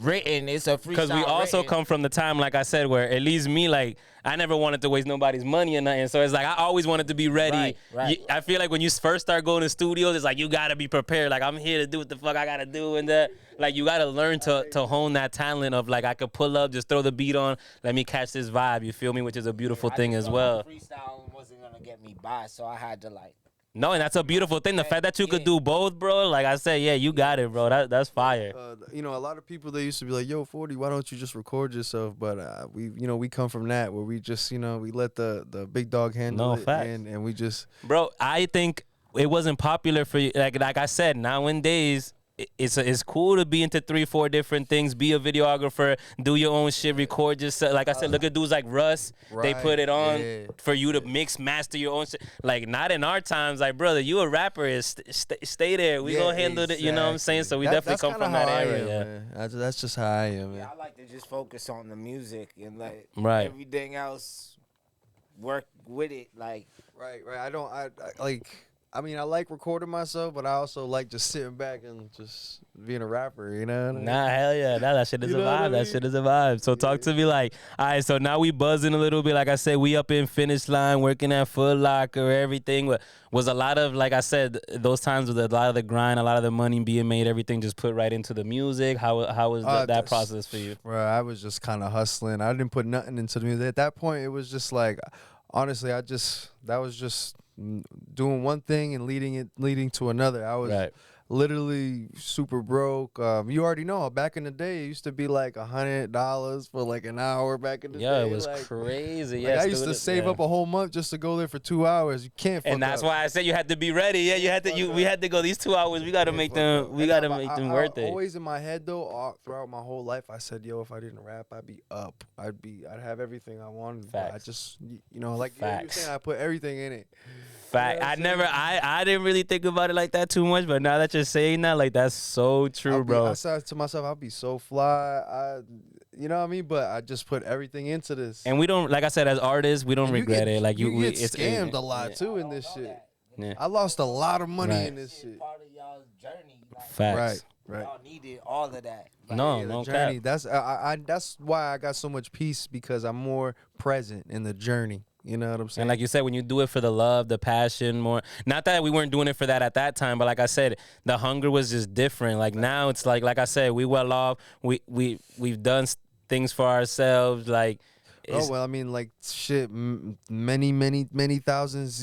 written. It's a freestyle Because we also written. come from the time, like I said, where at least me, like, I never wanted to waste nobody's money or nothing. So it's like I always wanted to be ready. Right. I feel like when you first start going to studios, it's like you gotta be prepared. Like I'm here to do what the fuck I gotta do, and that like you gotta learn to hone that talent of like I could pull up, just throw the beat on, let me catch this vibe. You feel me? Which is a beautiful thing as well. Freestyle wasn't gonna get me by, so I had to like. No, and that's a beautiful thing. The fact that you could do both, bro. Like I said, yeah, you got it, bro. That's fire. You know, a lot of people, they used to be like, "Yo, 40, why don't you just record yourself?" But we come from that where we just, we let the big dog handle it, facts. and we just. Bro, I think it wasn't popular for you. Like I said, nowadays it's cool to be into 3-4 different things. Be a videographer, do your own shit, record yourself. Like I said, look at dudes like Russ. They put it on for you to mix, master your own shit. Like not in our times. Like brother, you a rapper, is stay there. We gonna handle it. You know what I'm saying? So we definitely come from that era. That's just how I am. Yeah, I like to just focus on the music and like Right. everything else work with it. Like Right. I mean, I like recording myself, but I also like just sitting back and just being a rapper, you know? Nah, hell yeah. That shit is You a know what I vibe. That mean? shit is a vibe. So talk to me like, all right, so now we buzzing a little bit. Like I said, we up in finish line, working at Foot Locker, everything. Was a lot of, like I said, those times with a lot of the grind, a lot of the money being made, everything just put right into the music. How was that process for you? Bro, I was just kind of hustling. I didn't put nothing into the music. At that point, it was just like, honestly, that was just doing one thing and leading to another. I was literally super broke. You already know, back in the day, it used to be like $100 for like an hour back in the day. Yeah, it was like, crazy. Like I used to save up a whole month just to go there for 2 hours. You can't fuck And that's up. why I said you had to be ready. Yeah, we had to go these 2 hours. We got to make them worth it. Always in my head though, throughout my whole life, I said, yo, if I didn't rap, I'd be up. I'd have everything I wanted. But I just, like you were saying, I put everything in it. Fact. I didn't really think about it like that too much, but now that you're saying that, like that's so true, bro. I said to myself, I'll be so fly. You know what I mean? But I just put everything into this. And we don't, like I said, as artists, we don't regret it. Like you get scammed a lot too in this shit. Yeah. I lost a lot of money in this shit. Part of y'all's journey. Like, Facts. Right. Y'all needed all of that. Like, no journey. cap. That's why I got so much peace, because I'm more present in the journey. You know what I'm saying? And like you said, when you do it for the love, the passion, more. Not that we weren't doing it for that at that time, but like I said, the hunger was just different. Like now, it's like I said, we well off. We've done things for ourselves. Like. Oh well, I mean, like shit. Many thousands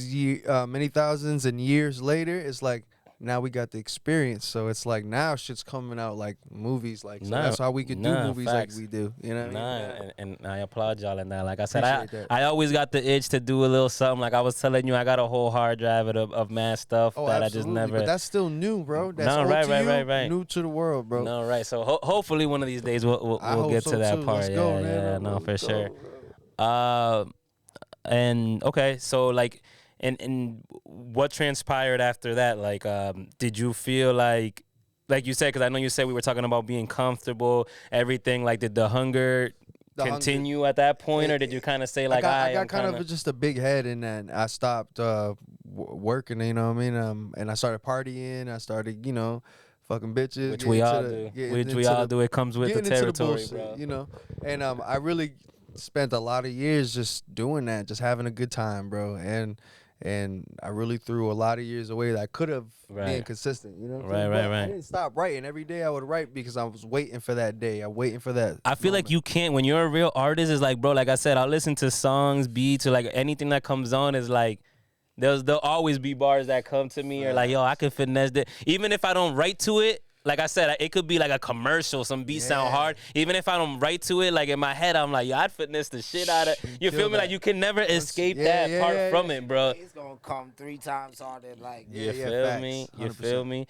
and years later, it's like now we got the experience. So it's like now shit's coming out like movies. Like so that's how we could do movies facts. like we do. You know? What I mean? And I applaud y'all in that. Like I said, Appreciate that. I always got the itch to do a little something. Like I was telling you, I got a whole hard drive of mad stuff that absolutely. I just never. But that's still new, bro. That's No, old right, to right, you, right, right. new to the world, bro. No, right. So hopefully one of these days we'll get so to that too. part. Let's Yeah, go, man. yeah, no, for Let's sure. go, And okay, so like, and what transpired after that? Like, did you feel like you said? Because I know you said we were talking about being comfortable, everything. Like, did the hunger continue at that point, or did you kind of say like, I got kind of just a big head, and then I stopped working. You know what I mean? And I started partying. I started, fucking bitches, which we all do. Which we all do. It comes with the territory, bro. And I really spent a lot of years just doing that, just having a good time, bro. And I really threw a lot of years away that I could have been consistent, Right. I didn't stop writing. Every day I would write because I was waiting for that day. I'm waiting for that. I feel like you can't, when you're a real artist, it's like, bro, like I said, I'll listen to songs, beats, or like anything that comes on is like, there'll always be bars that come to me or like, yo, I can finesse that. Even if I don't write to it, like I said, it could be like a commercial. Some beats sound hard. Even if I don't write to it, like in my head, I'm like, yo, I'd finesse the shit out of. You feel me? Like you can never escape that part from it, bro. It's gonna come 3 times harder. Like you feel me? You feel me?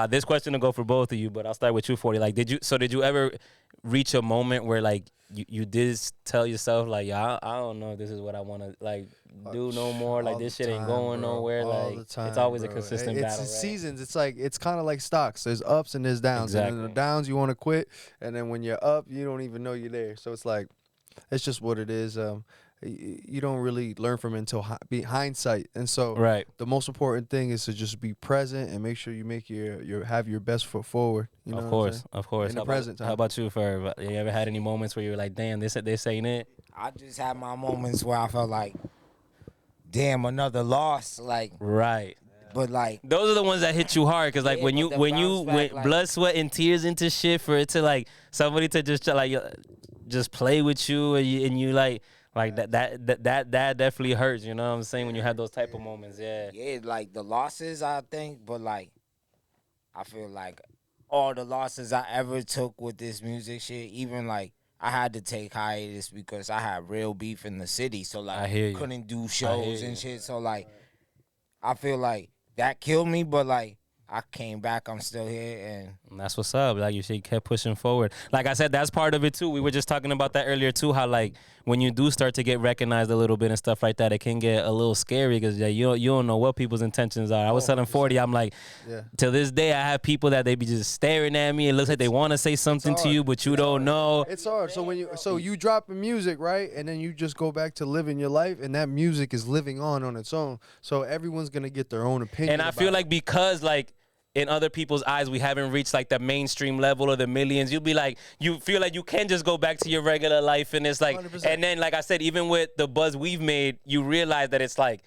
This question will go for both of you, but I'll start with you, 40. Like, did you ever reach a moment where like you did tell yourself like, yeah, I don't know if this is what I want to like do no more. Like this shit ain't going nowhere. Like it's always a consistent battle. It's seasons. It's kind of like stocks. There's ups and there's downs. Exactly. And in the downs you want to quit, and then when you're up, you don't even know you're there. So it's like, it's just what it is. you don't really learn from it until hindsight. And so Right. the most important thing is to just be present and make sure you make your have your best foot forward. You know Of what I'm course, saying? of course. In the How present about, time. how about you, Ferb? You ever had any moments where you were like, damn, this ain't it? I just had my moments where I felt like, damn, another loss. Like, Right. but like, Those are the ones that hit you hard, cause like Yeah, when but you the when you bounce back, went like- blood, sweat, and tears into shit for it to like somebody to just play with you and you like that definitely hurts. You know what I'm saying? When you have those type of moments, yeah. yeah, like the losses, I think, but like, I feel like all the losses I ever took with this music shit, even like I had to take hiatus because I had real beef in the city, so like I hear you. couldn't do I hear shows you. and shit. So like, I feel like that killed me, but like I came back, I'm still here, and And that's what's up. Like you said, you kept pushing forward. Like I said, that's part of it too. We were just talking about that earlier too. How like when you do start to get recognized a little bit and stuff like that, it can get a little scary because you don't know what people's intentions are. I was telling 40, I'm like, Yeah. to this day, I have people that they be just staring at me. It looks like they want to say something to hard. you, but you don't know. It's hard. So when you dropping music, right, and then you just go back to living your life, and that music is living on its own. So everyone's gonna get their own opinion. And I feel about like because like in other people's eyes, we haven't reached like the mainstream level or the millions. You'll be like, you feel like you can just go back to your regular life, and it's like, 100%. and then like I said, even with the buzz we've made, you realize that it's like,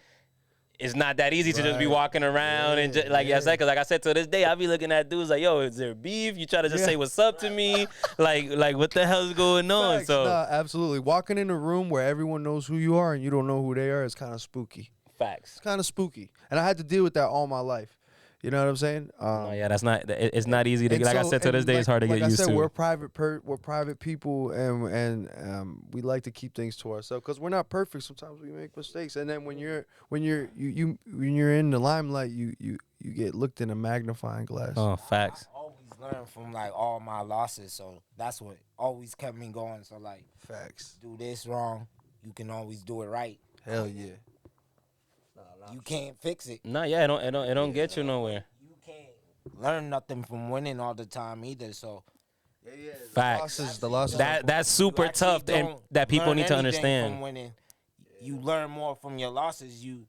it's not that easy to just be Right. walking around and just, like I said, because like I said, to this day, I be looking at dudes like, yo, is there beef? You try to just Yeah. say what's up to me, like what the hell's going on? Facts. So Nah, absolutely. Walking in a room where everyone knows who you are and you don't know who they are is kind of spooky. facts. It's kind of spooky, and I had to deal with that all my life. You know what I'm saying? No, yeah, that's not. It's not easy to. And Like I so- said, to this and day, it's hard to like get I used said, to. We're private people, and we like to keep things to ourselves because we're not perfect. Sometimes we make mistakes, and then when you're in the limelight, you get looked in a magnifying glass. Oh, facts. I always learn from like all my losses, so that's what always kept me going. So like, Facts. do this wrong, you can always do it right. Hell yeah. You can't fix it. No, yeah, it don't get you nowhere. You can't learn nothing from winning all the time either. So Facts. The losses. That's super you actually tough, and don't that people learn need to anything understand. From winning, you learn more from your losses. You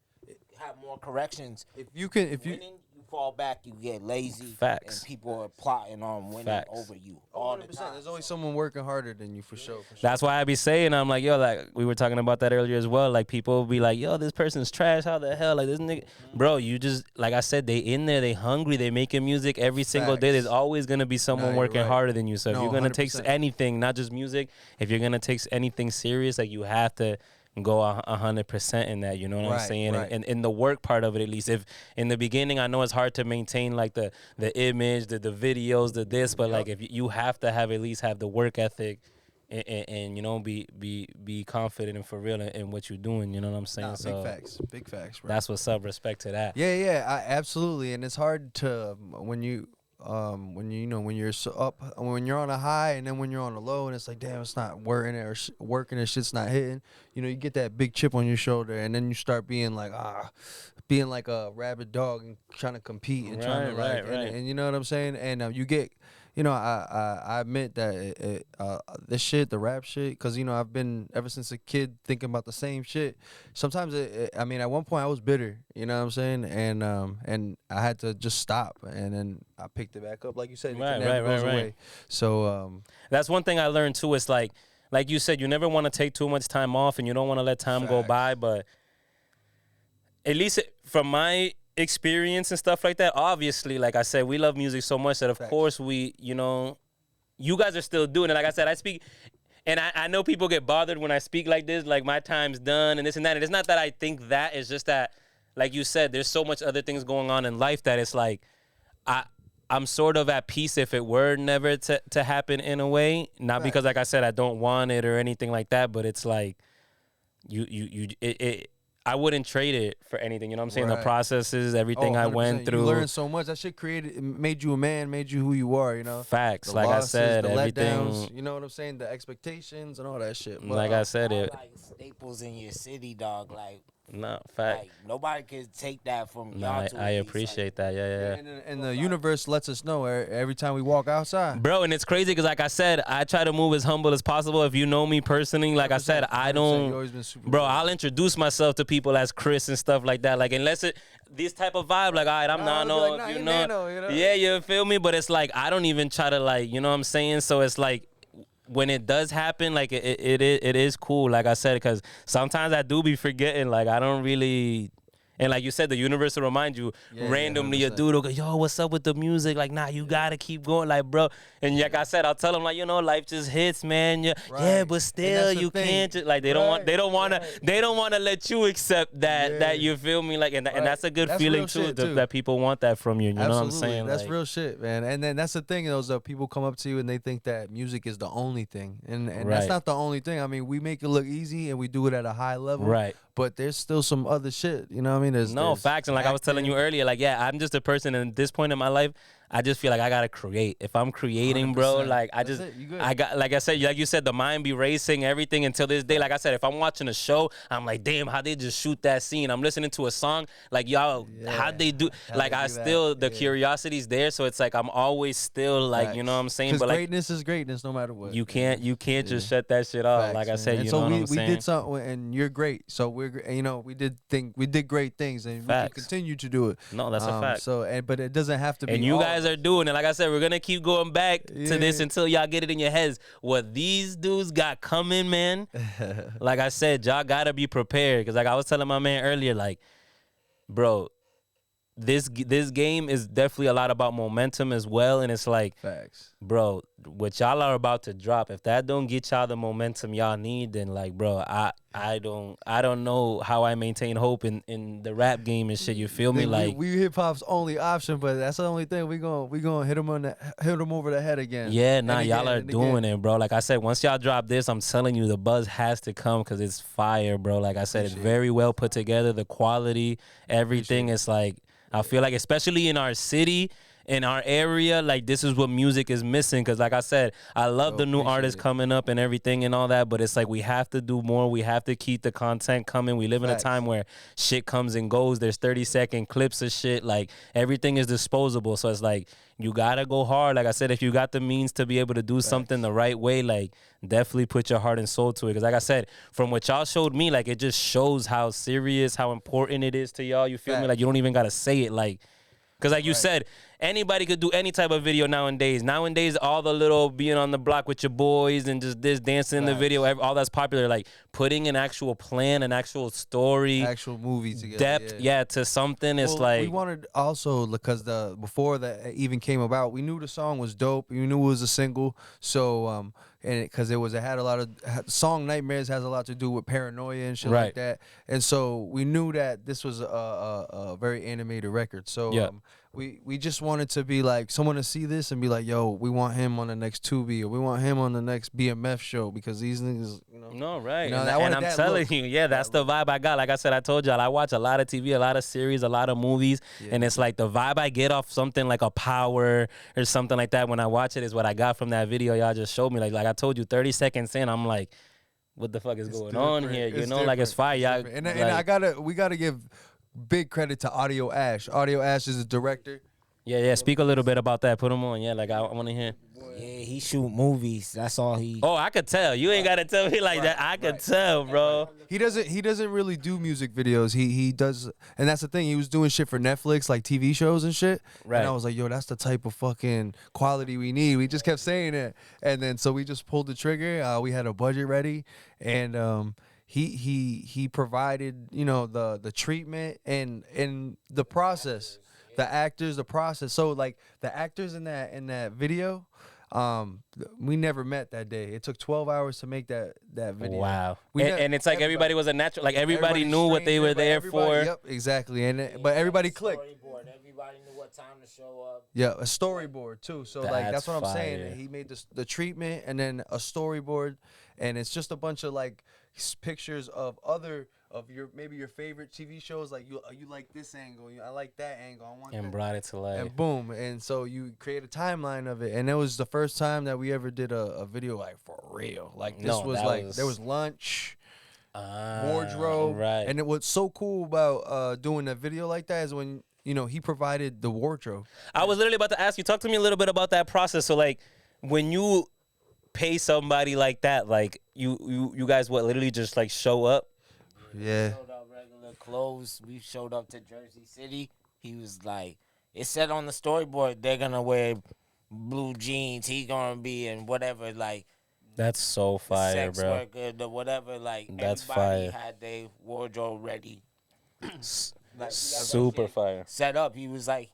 have more corrections. if you Winning, you fall back, you get lazy. Facts. And people are plotting on winning Facts. over you all the 100%. time. There's always someone working harder than you for sure. That's why I be saying, I'm like, yo, like we were talking about that earlier as well. Like people be like, yo, this person's trash. How the hell? Like this nigga, bro. You just like I said, they in there, they hungry, they making music every single day. Facts. There's always gonna be someone you're working right. harder than you. So if No, you're gonna take 100%. anything, not just music, if you're gonna take anything serious, like you have to go 100% in that. You know what I'm Right, saying? right. And in the work part of it, at least, if in the beginning, I know it's hard to maintain like the image, the videos, the this, but like if you have to have at least have the work ethic. And you know, be confident and for real in what you're doing. You know what I'm saying? Nah, So big facts, bro. that's what's up. Respect to that. Yeah, absolutely. And it's hard to when you're when you're on a high and then when you're on a low and it's like, damn, it's not working or shit's not hitting. You know, you get that big chip on your shoulder and then you start being like a rabid dog and trying to compete and trying to Right. and you know what I'm saying. And you get. You know, I admit that this shit, the rap shit, because, you know, I've been, ever since a kid, thinking about the same shit. Sometimes, I mean, at one point I was bitter, you know what I'm saying? And I had to just stop. And then I picked it back up. Like you said, it never goes away. So, That's one thing I learned too. It's like you said, you never want to take too much time off and you don't want to let time go Facts. by. But at least from my experience and stuff like that, obviously, like I said, we love music so much that of Facts. course we, you know, you guys are still doing it. Like I said, I speak, and I know people get bothered when I speak like this, like my time's done and this and that. And it's not that I think that, it's just that, like you said, there's so much other things going on in life that it's like, I'm sort of at peace if it were never to happen in a way. Not because, like I said, I don't want it or anything like that, but it's like, I wouldn't trade it for anything. You know what I'm saying? The Right. processes, everything I 100%. went through. You learned so much. That shit made you a man, made you who you are, you know? Facts. The Like losses, I said, the everything. letdowns, you know what I'm saying? The expectations and all that shit. But, Like I said, All, it. like staples in your city, dog. Like No, fact. Like nobody can take that from No, y'all. Two I at least. appreciate that. Yeah. And the universe lets us know every time we walk outside. Bro, and it's crazy because, like I said, I try to move as humble as possible. If you know me personally, like I said, I 100%. don't. You've always been super Bro, good. I'll introduce myself to people as Chris and stuff like that. Like, unless it this type of vibe, like, all right, I'm Nah, Nano, I'll be like, nah, you he know, Nano, you know? yeah, you feel me? But it's like I don't even try to, like, you know what I'm saying? So it's like, when it does happen, like it is cool, like I said, because sometimes I do be forgetting, like I don't really. And like you said, the universe will remind you randomly. A 100%. dude will go, yo, what's up with the music? Like, nah, you gotta keep going, like, bro. And like I said, I'll tell them, like, you know, life just hits, man. Yeah, Right. but And still, that's the you thing. can't just like they Right, don't want to, right. they don't want to let you accept that Yeah. you feel me, like, and Right. that's a good That's feeling real shit, too, too. that people want that from you. You know what I'm Absolutely. saying? That's Like, real shit, man. And then that's the thing, those people come up to you and they think that music is the only thing. And Right. that's not the only thing. I mean, we make it look easy and we do it at a high level. Right. But there's still some other shit. You know what I mean? There's Facts. And like I was telling you earlier, like, yeah, I'm just a person, and at this point in my life, I just feel like I gotta create. If I'm creating, bro, 100%. like That's it. You good. I got, like I said, like you said, the mind be racing, everything until this day. Like I said, if I'm watching a show, I'm like, damn, how they just shoot that scene. I'm listening to a song, like, y'all, how'd they do? How'd Like, they I do that? still, the Yeah. curiosity's there, so it's like I'm always still like, you know what I'm saying? Because But like, greatness is greatness no matter what. you can't just shut that shit off. Facts, Like I man. said, And you so know what I'm we saying? did something, and you're great. So you know, we did great things, and we can Facts. continue to do it. No, that's a fact. So, but it doesn't have to be. And you all guys of are us. doing it. Like I said, we're gonna keep going back to this Yeah. until y'all get it in your heads. What these dudes got coming, man. Like I said, y'all gotta be prepared. Cause like I was telling my man earlier, like, bro, this game is definitely a lot about momentum as well. And it's like, Facts. bro, what y'all are about to drop, if that don't get y'all the momentum y'all need, then like, bro, I don't know how I maintain hope in the rap game and shit. You feel me? Like, we hip hop's only option, but that's the only thing we gonna hit him over the head again. yeah, And nah, y'all again, are and doing again. it, bro. Like I said, once y'all drop this, I'm telling you, the buzz has to come because it's fire, bro. Like I said, it's very well put together. The quality, everything. It's like, I feel like, especially in our city, in our area, like, this is what music is missing. Because like I said, I love the new artists coming up and everything and all that, but it's like we have to do more. We have to keep the content coming. We live in a Facts. time where shit comes and goes. There's 30-second clips of shit. Like, everything is disposable. So it's like, you gotta go hard. Like I said, if you got the means to be able to do something the right way, like, definitely put your heart and soul to it. Because like I said, from what y'all showed me, like, it just shows how serious, how important it is to y'all. You feel me? Facts. Like, you don't even gotta say it. Like, because like you said, anybody could do any type of video nowadays. Nowadays, all the little being on the block with your boys and just this dancing in the video, all that's popular. Like, putting an actual plan, an actual story, Actual movie together. depth, to something. It's Well, like, we wanted also, because before that even came about, we knew the song was dope. We knew it was a single. So and because it had a lot of song Nightmares has a lot to do with paranoia and shit like that. And so we knew that this was a very animated record. So we just wanted to be like someone to see this and be like, yo, we want him on the next Tubi, or we want him on the next BMF show, because these niggas, you know. no, right. You know, and I wanted I'm that telling look. you, that's the vibe I got. Like I said, I told y'all, I watch a lot of TV, a lot of series, a lot of movies, and it's like the vibe I get off something like a Power or something like that when I watch it is what I got from that video y'all just showed me. Like I told you, 30 seconds in, I'm like, what the fuck is going on here? You know, like, it's fire. Y'all, And we gotta give big credit to Audio Ash. Audio Ash is a director. Yeah. Speak a little bit about that. Put him on. Yeah, like I want to hear. Yeah, he shoot movies. That's all he. Oh, I could tell. You ain't gotta tell me like that. I could tell, bro. He doesn't really do music videos. He does, and that's the thing. He was doing shit for Netflix, like TV shows and shit. Right. And I was like, yo, that's the type of fucking quality we need. We just kept saying it, and then so we just pulled the trigger. We had a budget ready, and he provided, you know, the treatment and the process, the actors, the process. So like the actors in that video. We never met that day. It took 12 hours to make that video. Wow. We And it's like everybody was a natural. Like everybody knew what they were there for. Yep, exactly. But everybody clicked. Storyboard. Everybody knew what time to show up. Yeah, a storyboard too. So like That's that's what I'm saying. fire. He made the treatment and then a storyboard, and it's just a bunch of like pictures of your favorite TV shows. Like you like this angle, I like that angle. I want And that. brought it to life. And boom, and so you create a timeline of it, and it was the first time that we ever did a video like for real. Like this No, was that like was- there was lunch. wardrobe. Right. And what's so cool about doing a video like that is when he provided the wardrobe. I was literally about to ask you. Talk to me a little bit about that process. So like, when you pay somebody like that, like you guys literally just like show up? Yeah. We showed up regular clothes. We showed up to Jersey City. He was like, it said on the storyboard they're gonna wear blue jeans. He gonna be in whatever, like That's so fire, sex bro. worker, the whatever. Like That's everybody fire. had their wardrobe ready. Like, Super fire. set up. He was like,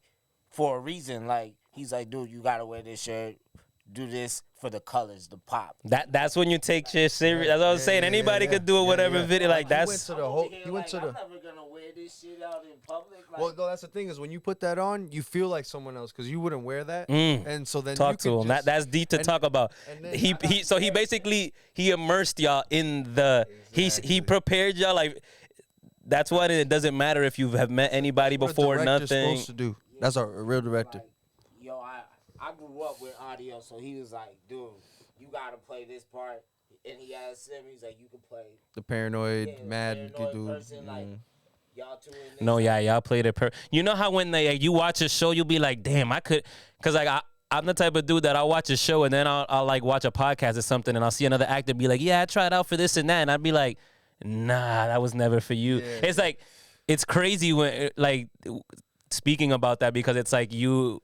for a reason. Like he's like, dude, you gotta wear this shirt. Do this for the colors, the pop. That's when you take shit serious. That's what I was saying. Anybody could do it, whatever video. Like He went that's to the whole. He went to the. I'm never gonna wear this shit out in public. Like, Well, no, that's the thing is when you put that on, you feel like someone else because you wouldn't wear that, Mm. and so then talk you to could him. just, That's deep to and- talk about. and then- He basically he immersed y'all in the he Exactly. prepared y'all like. That's what it doesn't matter if you have met anybody what a before. director's Nothing. supposed to do. That's a real director. like, yo, I grew up with audio, so he was like, dude, you gotta play this part. And he asked him, he's like, you can play. The paranoid, Yeah, mad paranoid dude. person, like, y'all two in this. No, yeah, y'all played it. You know how when you watch a show, you'll be like, damn, I could, cause like I'm the type of dude that I'll watch a show and then I'll like watch a podcast or something and I'll see another actor be like, yeah, I tried out for this and that, and I'd be like, nah, that was never for you. Yeah. It's like, it's crazy when like speaking about that because it's like you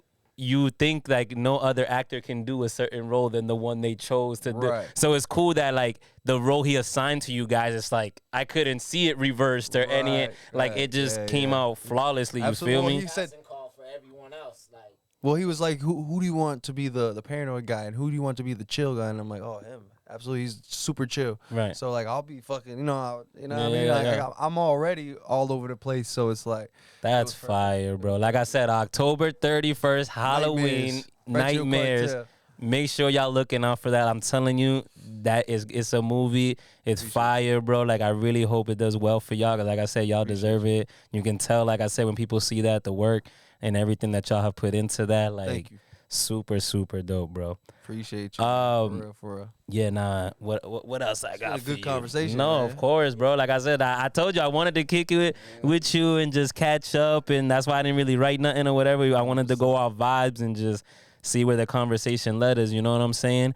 think like no other actor can do a certain role than the one they chose to do. Right. So it's cool that like the role he assigned to you guys, it's like I couldn't see it reversed or any Right, like right. it just Yeah, came yeah. out flawlessly. You Absolutely. feel me? He said, Casting call for everyone else. Like, well, he was like, who do you want to be the paranoid guy, and who do you want to be the chill guy? And I'm like, oh, him. Absolutely, he's super chill. Right. So like, I'll be fucking, what I Yeah, mean? yeah, Like, yeah. I'm already all over the place, so it's like That's was perfect. fire, bro. Like I said, October 31st, Halloween, Nightmares. Cartel. Make sure y'all looking out for that. I'm telling you, it's a movie. It's fire, bro. Like I really hope it does well for y'all. 'Cause like I said, y'all deserve it. You can tell, like I said, when people see that, the work and everything that y'all have put into that, like Thank you. super, super dope, bro. Appreciate you. For real. Yeah, nah. What else I got? been a for good you? conversation, No, man. of course, bro. Like I said, I told you I wanted to kick it with you and just catch up, and that's why I didn't really write nothing or whatever. I wanted to go off vibes and just see where the conversation led us. You know what I'm saying?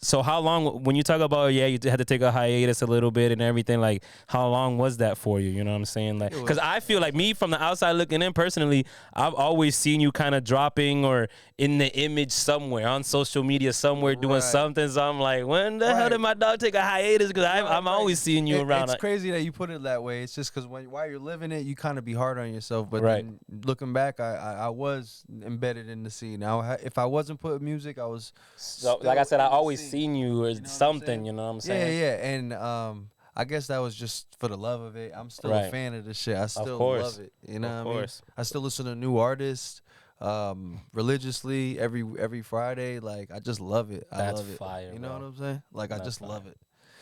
So how long, when you talk about, you had to take a hiatus a little bit and everything, like, how long was that for you? You know what I'm saying? Like, because I feel like me from the outside looking in personally, I've always seen you kind of dropping or in the image somewhere on social media somewhere doing Right. something. So I'm like, when the hell Right. did my dog take a hiatus? Because I'm always seeing you around. It's crazy that you put it that way. It's just because while you're living it, you kind of be hard on yourself. But Right. then looking back, I was embedded in the scene. Now, if I wasn't putting music, I was. So, like I said, I still in the always scene. seen you or what I'm something, saying? you know what I'm Yeah, saying? yeah, and I guess that was just for the love of it. I'm still Right. a fan of this shit. I still course. love it. You know Of what I mean? course. I still listen to new artists religiously every Friday. Like I just love it. I That's love it. fire, You know bro. what I'm saying? Like I That's just love fire. it.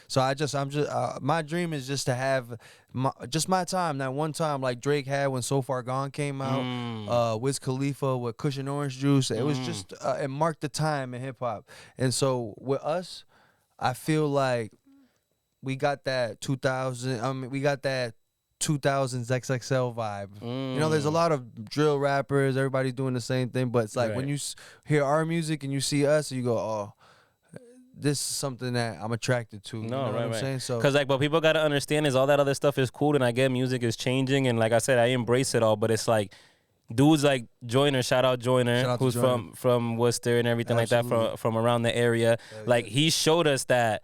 So I'm just my dream is just to have my time. That one time like Drake had when So Far Gone came out. Wiz Khalifa with Cushion Orange Juice. It was just it marked the time in hip hop. And so with us, I feel like we got that 2000. We got that 2000s XXL vibe. You know, there's a lot of drill rappers. Everybody's doing the same thing, but it's like when Right. you hear our music and you see us, you go, oh. This is something that I'm attracted to. You know what I'm saying? So, Because like, what people gotta understand is all that other stuff is cool, and I get music is changing, and like I said, I embrace it all. But it's like, dudes like Joyner, shout out Joyner, Shout out to who's Joyner. from Worcester and everything like that, Absolutely. from around the area. Like he showed us that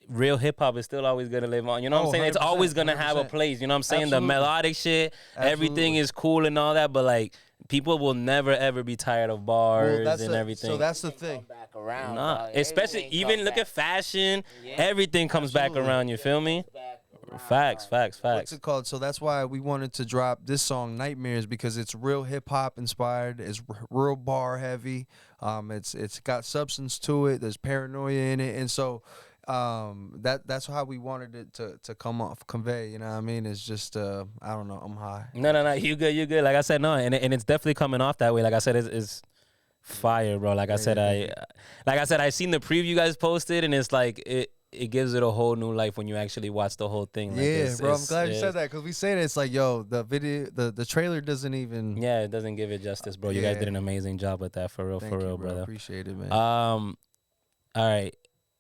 real hip hop is still always gonna live on. You know what I'm Oh, saying? It's 100%, always gonna have a 100%. place. You know what I'm saying? Absolutely. The melodic shit, everything Absolutely. is cool and all that, but like people will never ever be tired of bars and everything. So that's the thing. come back around. Nah, dog. especially Everything even come look back. at fashion. Yeah. Everything comes back Absolutely. around. You feel me? Back around, Facts, dog. facts, What's facts. it called? So that's why we wanted to drop this song "Nightmares" because it's real hip hop inspired. It's real bar heavy. It's got substance to it. There's paranoia in it, and so that's how we wanted it to convey. You know what I mean? It's just I don't know. I'm high. No. You good. Like I said, no, and it's definitely coming off that way. Like I said, it's fire, bro. Like I said, I seen the preview you guys posted, and it's like it gives it a whole new life when you actually watch the whole thing. Like, Yeah, bro. I'm glad you said that because we say that it's like, yo, the video, the trailer doesn't even. Yeah, it doesn't give it justice, bro. You guys did an amazing job with that, for real, Thank you, bro. brother. Appreciate it, man. All right.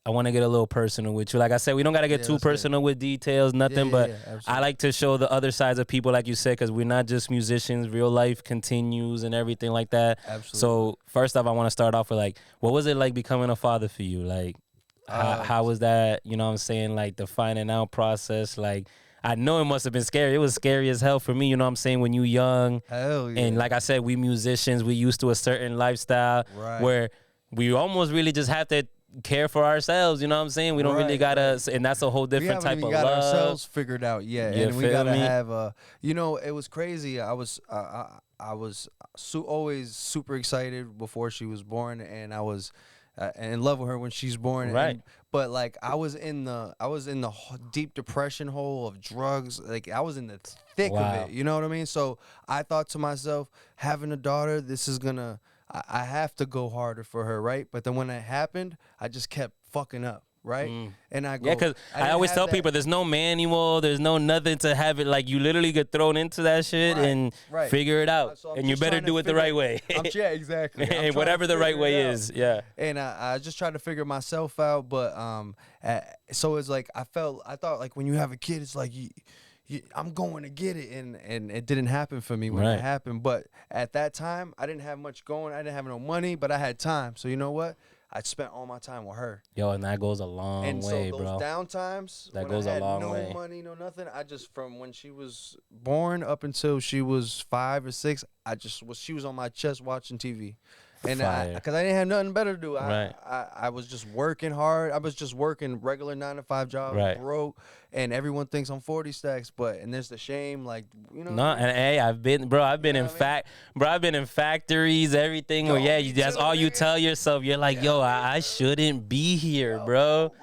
I want to get a little personal with you. Like I said, we don't got to get too personal with details, nothing, but I like to show the other sides of people, like you said, because we're not just musicians. Real life continues and everything like that. Absolutely. So first off, I want to start off with, like, what was it like becoming a father for you? Like, how was that, you know what I'm saying, like the finding out process? Like, I know it must have been scary. It was scary as hell for me, you know what I'm saying, when you young. Hell yeah. And like I said, we musicians, we used to a certain lifestyle where we almost really just have to care for ourselves, you know what I'm saying? We don't really gotta, and that's a whole different type of love. We haven't got ourselves figured out yet, and we gotta have you know, it was crazy. I was always super excited before she was born, and I was in love with her when she's born, right? But like I was in the deep depression hole of drugs. Like I was in the thick of it, you know what I mean? So I thought to myself, having a daughter, this is gonna, I have to go harder for her, right? But then when it happened, I just kept fucking up, right? And I go, because I always tell people there's no manual, there's no nothing to have it. Like, you literally get thrown into that shit and figure it out, so and you better do it the right way. Yeah, exactly. And whatever the right way is, And I just tried to figure myself out, but so it's like I thought like when you have a kid, it's like I'm going to get it, and it didn't happen for me when it happened. But at that time, I didn't have much going. I didn't have no money, but I had time. So you know what? I spent all my time with her. Yo, and that goes a long way, bro. And so those down times, that goes a long way. No money, no nothing. I just, from when she was born up until she was 5 or 6, she was on my chest watching TV. And because I didn't have nothing better to do. I was just working hard. I was just working regular 9-to-5 jobs, broke. And everyone thinks I'm 40 stacks, and there's the shame, like, you know. No, and hey, I've been in factories, everything. Where that's all you tell yourself. You're like, yo, I shouldn't be here, bro.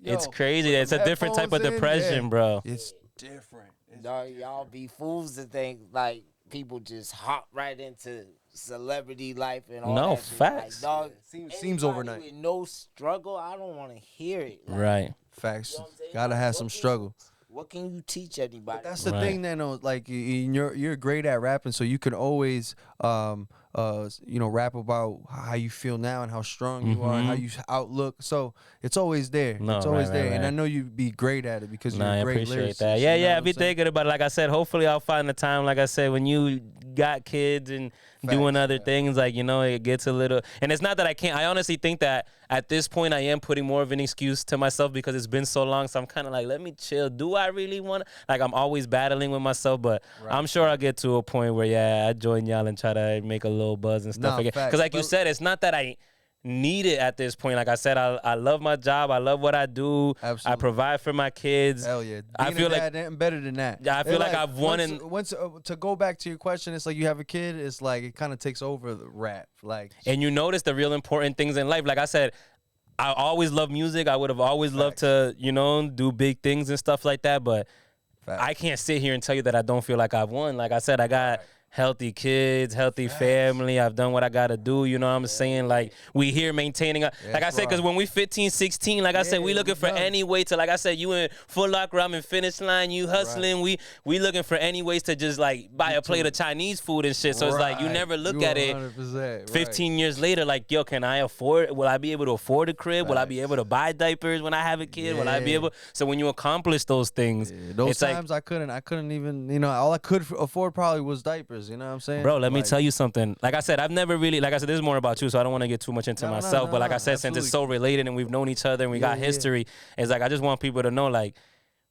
It's crazy. It's a different type of depression, bro. It's different. Y'all be fools to think like people just hop right into celebrity life and all that. No, facts. Like, dog, seems overnight. With no struggle, I don't want to hear it. Like, right. Facts. You know, gotta have some struggle. What can you teach anybody? But that's the thing, then. Like, you're great at rapping, so you can always, rap about how you feel now and how strong you are and how you outlook. So it's always there. No, it's always there, and I know you'd be great at it because you're a great lyricist. I appreciate that. Yeah, I be thinking about it. Like I said, hopefully I'll find the time. Like I said, when you got kids and doing other things, like, you know, it gets a little. And it's not that I can't. I honestly think that at this point I am putting more of an excuse to myself because it's been so long. So I'm kind of like, let me chill. Do I really want to? Like, I'm always battling with myself, but I'm sure I'll get to a point where I join y'all and try to make a little buzz and stuff again. Because like you said, it's not that I need it at this point. Like I said, I love my job. I love what I do. Absolutely. I provide for my kids. Hell yeah. I feel like better than that. I feel like I've won. Once to go back to your question, it's like you have a kid. It's like it kind of takes over the rap. Like, and you notice the real important things in life. Like I said, I always loved music. I would have always loved to, you know, do big things and stuff like that. But I can't sit here and tell you that I don't feel like I've won. Like I said, I got healthy kids, healthy family. I've done what I got to do. You know what I'm saying? Like, we here maintaining. Like I said, because when we 15, 16, like I said, we looking for any way to, like I said, you in Foot Locker, I'm in Finish Line, you hustling. We looking for any ways to just, like, buy a plate of Chinese food and shit. So it's like, you never look at it 15 years later, like, yo, can I afford, will I be able to afford a crib? Will I be able to buy diapers when I have a kid? Will I be able? So when you accomplish those things, those times like, I couldn't even, you know, all I could afford probably was diapers. You know what I'm saying? Bro, let me tell you something. Like I said, I've never really, like I said, this is more about you, so I don't want to get too much into myself. But like I said, since it's so related and we've known each other and we got history, it's like I just want people to know, like,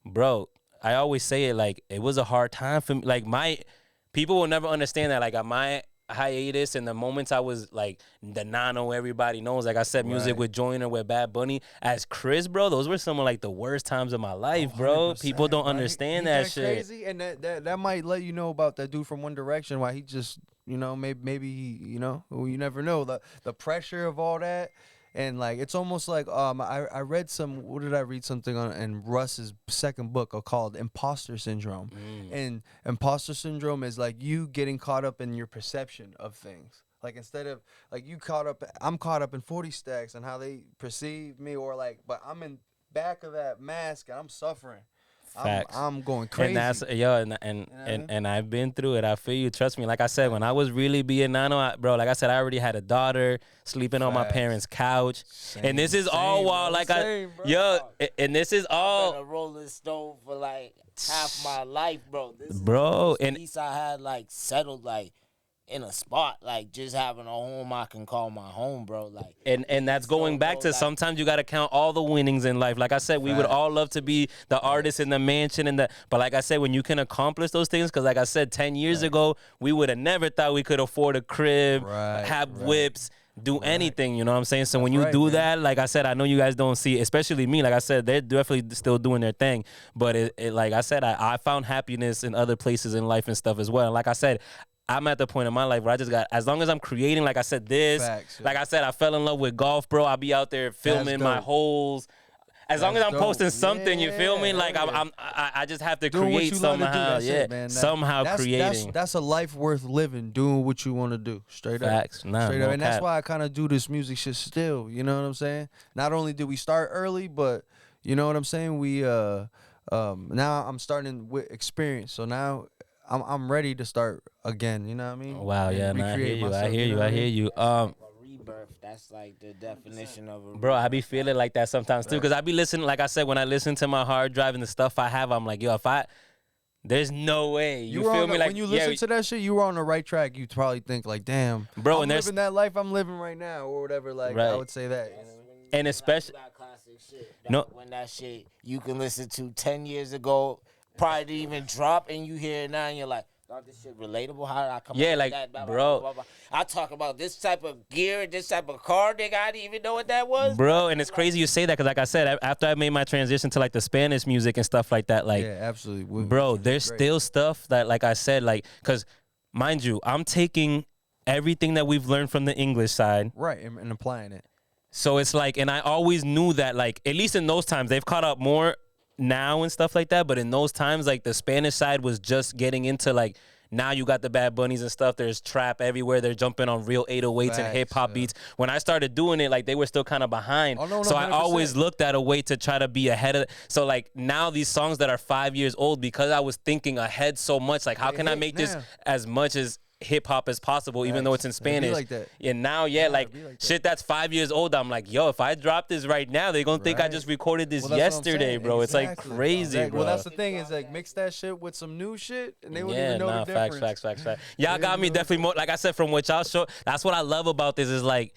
bro, I always say it, like, it was a hard time for me. Like, people will never understand that. Like, my hiatus and the moments I was like the Nano, everybody knows, like I said, music with Joyner, with Bad Bunny, as Chris, bro, those were some of like the worst times of my life, bro. People don't understand that shit. Crazy, and that might let you know about that dude from One Direction, why he just, you know, maybe you know, you never know the pressure of all that. And like, it's almost like I read something on in Russ's second book called Imposter Syndrome. And imposter syndrome is like you getting caught up in your perception of things. Like, instead of like I'm caught up in 40 stacks and how they perceive me, or like, but I'm in back of that mask, and I'm suffering. Facts. I'm going crazy. And that's and I've been through it. I feel you. Trust me. Like I said, when I was really being nano, bro. Like I said, I already had a daughter sleeping on my parents' couch, and this is all while like and this is all. I've been a Rolling Stone for like half my life, bro. This is and the peace I had like settled like in a spot, like just having a home I can call my home, bro. Like, and that's going back to sometimes you got to count all the winnings in life. Like I said, we would all love to be the artist in the mansion but like I said, when you can accomplish those things, because like I said, 10 years ago, we would have never thought we could afford a crib, have whips, do anything, you know what I'm saying? So when you do that, like I said, I know you guys don't see, especially me, like I said, they're definitely still doing their thing. But it like I said, I found happiness in other places in life and stuff as well. And like I said, I'm at the point in my life where I just got, as long as I'm creating, like I said, like I said, I fell in love with golf, bro. I'll be out there filming my holes. As long as I'm posting something, you feel me? Like I just have to create somehow. Somehow creating. That's a life worth living. Doing what you want to do. Straight up. Facts. Straight up. And that's why I kind of do this music shit still. You know what I'm saying? Not only did we start early, but you know what I'm saying? We now I'm starting with experience. So now I'm ready to start again. You know what I mean? Wow. Yeah. Nah, I hear you. Rebirth. That's like the definition of a bro. I be feeling like that sometimes too, because I be listening. Like I said, when I listen to my hard drive and the stuff I have, I'm like, yo, there's no way. You feel me? Like when you listen to that shit, you were on the right track. You probably think like, damn, bro, I'm living that life I'm living right now, or whatever. Like I would say that. You know? And especially classic shit. When that shit you can listen to 10 years ago, probably didn't even drop, and you hear it now, and you're like, "Oh, this shit relatable? How did I come up with that?" Blah, blah, bro. Blah, blah, blah. I talk about this type of gear, this type of car, nigga. I didn't even know what that was, bro. And it's crazy you say that, because like I said, after I made my transition to like the Spanish music and stuff like that, like absolutely, bro. There's still stuff that, like I said, like, because mind you, I'm taking everything that we've learned from the English side, and applying it. So it's like, and I always knew that, like, at least in those times, they've caught up more now and stuff like that. But in those times, like, the Spanish side was just getting into, like, now you got the Bad Bunnies and stuff. There's trap everywhere. They're jumping on real 808s and hip hop beats. When I started doing it, like, they were still kind of behind. So I always looked at a way to try to be ahead of it. So, like, now these songs that are 5 years old, because I was thinking ahead so much, like, how can I make this as much as hip hop as possible, even though it's in Spanish. Like that. And now, like shit that's 5 years old, I'm like, yo, if I drop this right now, they're gonna think I just recorded this yesterday, bro. Exactly. It's like crazy, bro. Well, that's the thing, is like mix that shit with some new shit, and they wouldn't even know the difference. Facts. Y'all got me definitely more. Like I said, from what y'all show, that's what I love about this is like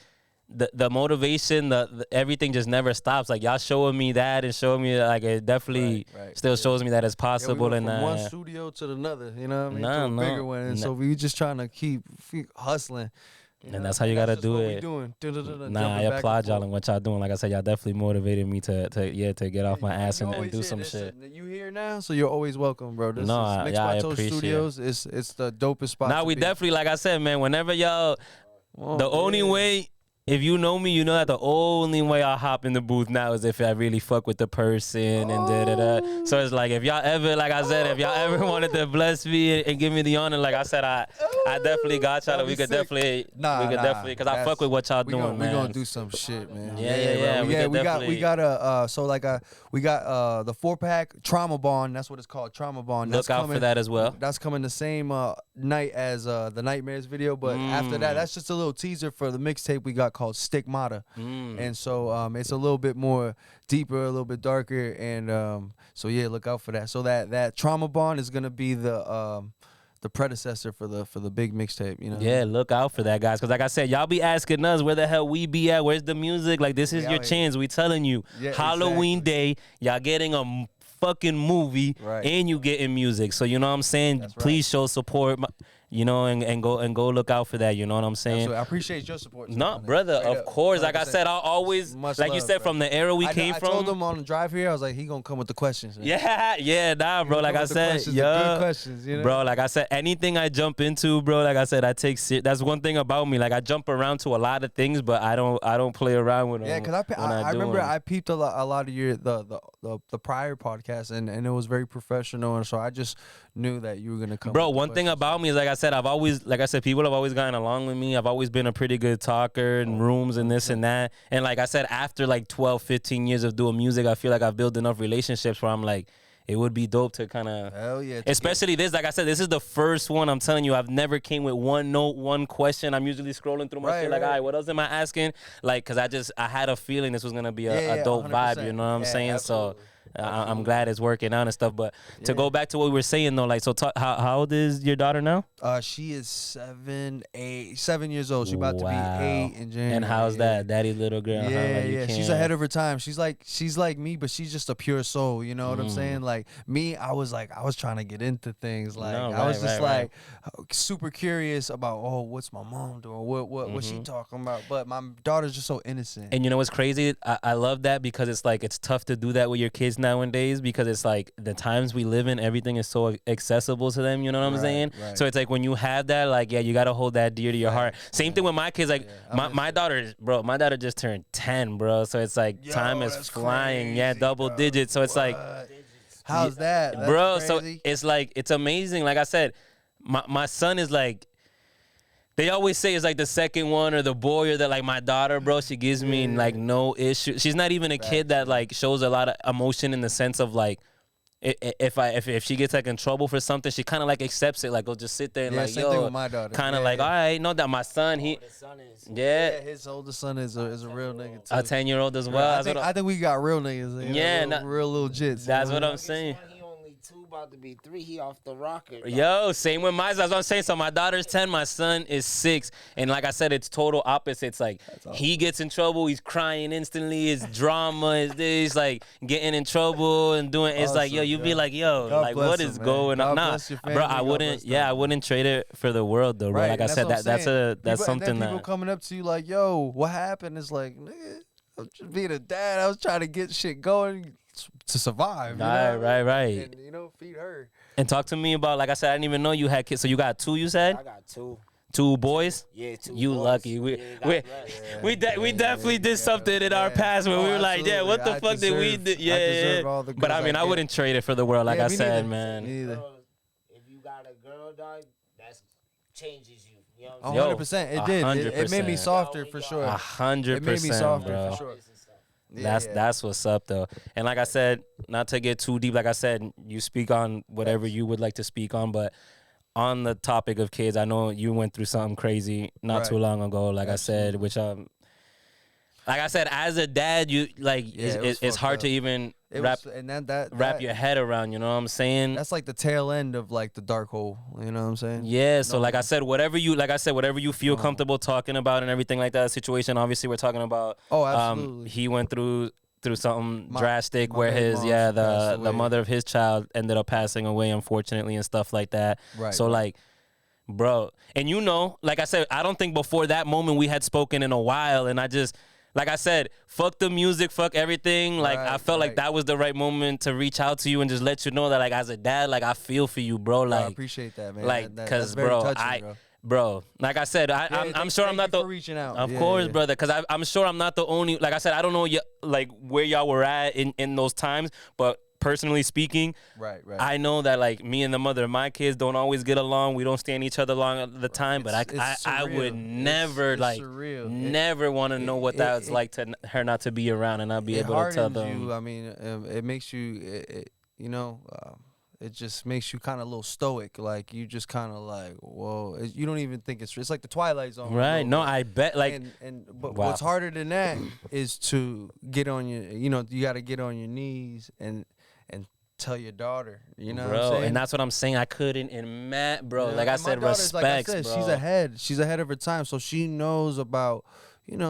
the motivation, the everything just never stops. Like y'all showing me that and showing me like it definitely still shows me that it's possible. We and from one studio to another, you know what I mean? To a bigger one. And so we just trying to keep hustling. And that's how you gotta do it. Doing. Nah, I applaud y'all and what y'all doing. Like I said, y'all definitely motivated me to get off my ass and do some shit. You here now, so you're always welcome, bro. This is Mixed I by Toe appreciate Studios. It's the dopest spot. Nah, we definitely, like I said, man. Whenever y'all, only way. If you know me, you know that the only way I hop in the booth now is if I really fuck with the person and da-da-da. So it's like, if y'all ever, like I said, if y'all ever wanted to bless me and give me the honor, like I said, I definitely got y'all. We could definitely, because I fuck with what y'all doing, man. We gonna do some shit, man. Yeah. We got we got the 4-pack Trauma Bond. That's what it's called, Trauma Bond. Look out for that as well. That's coming the same night as the Nightmares video, but after that, that's just a little teaser for the mixtape we got called Stigmata. And so it's a little bit more deeper, a little bit darker, and so yeah, look out for that. So that Trauma Bond is gonna be the predecessor for the big mixtape, you know. Yeah, look out for that, guys, because like I said, y'all be asking us where the hell we be at, where's the music. Like, this is your chance. We telling you, Halloween Day, y'all getting a fucking movie and you getting music. So you know what I'm saying? Please show support. You know, and go look out for that. You know what I'm saying? Absolutely. I appreciate your support. No, brother, of course. Like I said, I'll always, like you said, from the era we came from. I told him on the drive here, I was like, he gonna come with the questions. Man. Nah, bro. Like I said, good questions, you know? Bro, like I said, anything I jump into, bro, like I said, I take that's one thing about me. Like I jump around to a lot of things, but I don't play around with them. Yeah, because I remember I peeped a lot of your the prior podcast, and it was very professional, and so I just knew that you were gonna come. Bro, one thing about me is, like I said, people have always gotten along with me. I've always been a pretty good talker in rooms and this and that. And like I said, after like 12, 15 years of doing music, I feel like I've built enough relationships where I'm like, it would be dope to kind of, hell yeah, especially this. Like I said, this is the first one. I'm telling you, I've never came with one note, one question. I'm usually scrolling through my shit like, all right, what else am I asking? Like, cause I had a feeling this was gonna be a dope 100%. vibe. You know what I'm saying? Absolutely. So. I'm glad it's working out and stuff. But to go back to what we were saying though, like, so how old is your daughter now? She is 7 years old. She's about to be 8 in January. And how's that, daddy little girl? Yeah. She's ahead of her time. She's like me, but she's just a pure soul. You know what I'm saying? Like me, I was trying to get into things. Like I was just super curious about, what's my mom doing? What's she talking about? But my daughter's just so innocent. And you know what's crazy? I love that because it's like it's tough to do that with your kids nowadays because it's like the times we live in, everything is so accessible to them. You know what I'm saying? Right. So it's like when you have that, like, you got to hold that dear to your heart. Same thing with my kids. Like my daughter, my daughter just turned 10, bro. So it's like time is flying. Crazy, double digits. So it's like, how's that? That's bro? crazy. So it's like, it's amazing. Like I said, my son is like, they always say it's like the second one or the boy or that, like my daughter, bro, she gives me like no issue. She's not even a kid that like shows a lot of emotion in the sense of like, if she gets like in trouble for something, she kind of like accepts it. Like, will just sit there and like, same thing with my daughter. Kind of like, all right, know that my son, his oldest son is a real nigga too. A 10-year-old as well. I think we got real niggas. Real little jits. That's what I'm saying. He only 2, about to be 3. He off the rocket. Yo, same with mine. That's what I'm saying. So my daughter's 10, my son is 6, and like I said, it's total opposites. Like he gets in trouble, he's crying instantly. It's drama. Is this like getting in trouble and doing? It's like, yo, you be like, yo, God like what is going on? Nah, bro, I wouldn't trade it for the world though, bro. Right, like I said, that's something and then people that coming up to you like, yo, what happened? It's like, nigga, I'm just being a dad. I was trying to get shit going to survive. Right. And, feed her. And talk to me about, like I said, I didn't even know you had kids. So you got 2, you said? I got 2. 2 boys? Yeah, 2 You boys. lucky. We definitely did something in our past where we were like, yeah, what the fuck did we do? Yeah. But I mean, I wouldn't trade it for the world, like I said, man. If you got a girl, dog, that changes you. You know what I'm saying? 100%. It did. It made me softer for sure. 100%. It made me softer bro. for sure. That's what's up though. And like I said, not to get too deep, like I said, you speak on whatever you would like to speak on, but on the topic of kids, I know you went through something crazy not too long ago, like I said, which like I said, as a dad, you like it's hard to even wrap your head around, you know what I'm saying? That's like the tail end of like the dark hole, you know what I'm saying? Yeah, so like I said, whatever you feel comfortable talking about and everything like that situation, obviously we're talking about absolutely. He went through something drastic where the mother of his child ended up passing away, unfortunately, and stuff like that. Right. So like, bro, and like I said, I don't think before that moment we had spoken in a while, and I just, like I said, fuck the music, fuck everything. Like I felt like that was the right moment to reach out to you and just let you know that, like, as a dad, like I feel for you, bro. Like I appreciate that, man. Like, cause bro, touching, bro, like I said, I'm sure I'm not the reaching out. Of course, brother, because I'm sure I'm not the only. Like I said, I don't know like where y'all were at in those times, but personally speaking, right. I know that like me and the mother of my kids don't always get along. We don't stand each other long at the time, but I would never never want to know what that was like to her not to be around and not be able to tell them. You. I mean, it makes you, it just makes you kind of a little stoic. Like you just kind of like, whoa, you don't even think it's like the Twilight Zone. Right? No, I bet. Like, but what's harder than that is to get on your, you got to get on your knees and tell your daughter, you know, bro, what I'm saying? And that's what I'm saying. I couldn't, and Matt, bro, like I said, respect, like I said, bro. She's ahead of her time, so she knows about.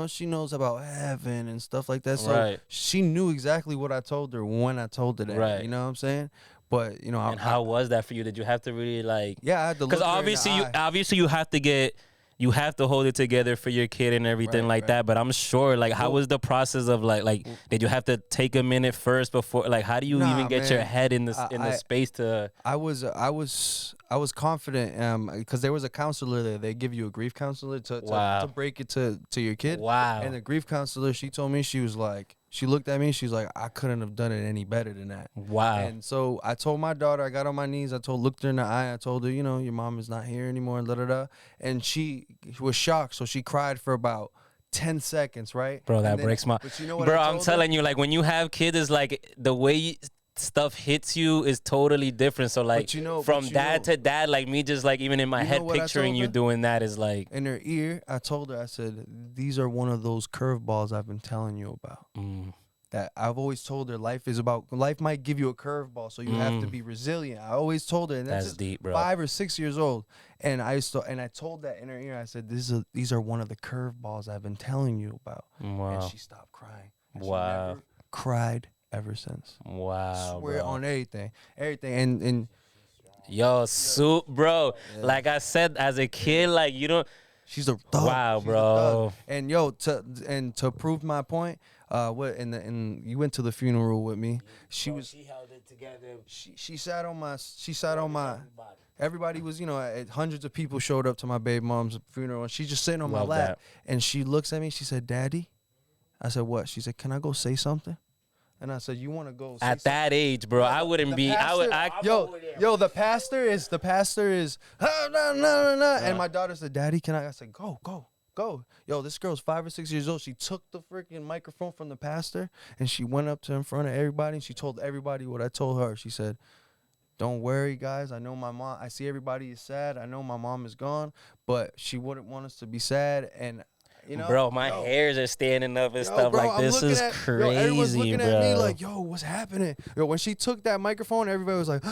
She knows about heaven and stuff like that. So she knew exactly what I told her when I told her that. Right. You know what I'm saying? But and how was that for you? Did you have to really like? Yeah, I had to. Because obviously you have to hold it together for your kid and everything like that. But I'm sure, like, how was the process of like did you have to take a minute first before? Like, how do you even get your head in the space to? I was confident because there was a counselor there. They give you a grief counselor to break it to your kid. Wow. And the grief counselor, she told me, she was like, She looked at me. She's like, I couldn't have done it any better than that. Wow. And so I told my daughter, I got on my knees. Looked her in the eye. I told her, you know, your mom is not here anymore. And da da da. And she was shocked. So she cried for about 10 seconds, right? Bro, that And then, breaks my. But you know what Bro, I I'm told her? telling you, like when you have kids, it's like the way stuff hits you is totally different. So like from dad to dad, like me just like even in my head picturing you doing that is like. In her ear, I told her, I said, these are one of those curveballs I've been telling you about. That I've always told her life might give you a curveball, so you have to be resilient. I always told her, and that's deep, bro. 5 or 6 years old, and I told that in her ear. I said, these are one of the curveballs I've been telling you about. Wow. And she stopped crying. And Wow. She never cried ever since. Wow. I swear bro. on everything, and yo, soup, bro. Yeah. Like I said, as a kid, like you don't. She's a thug. Wow, bro. And yo, to prove my point. And you went to the funeral with me. She held it together. She sat on my. Everybody was, you know, hundreds of people showed up to my baby mom's funeral, and she's just sitting on my lap. And she looks at me. She said, "Daddy," I said, "What?" She said, "Can I go say something?" And I said, "You want to go?" Say At something? That age, bro, I wouldn't be. Yo, the pastor is. And my daughter said, "Daddy, can I?" I said, "Go." Yo, this girl's 5 or 6 years old. She took the freaking microphone from the pastor and she went up to in front of everybody and she told everybody what I told her. She said, "Don't worry, guys. I know my mom. I see everybody is sad. I know my mom is gone, but she wouldn't want us to be sad." And you know, bro, my hairs are standing up and stuff. Bro, like this is crazy, everyone's looking bro. at me like, "Yo, what's happening?" Yo, when she took that microphone, everybody was like,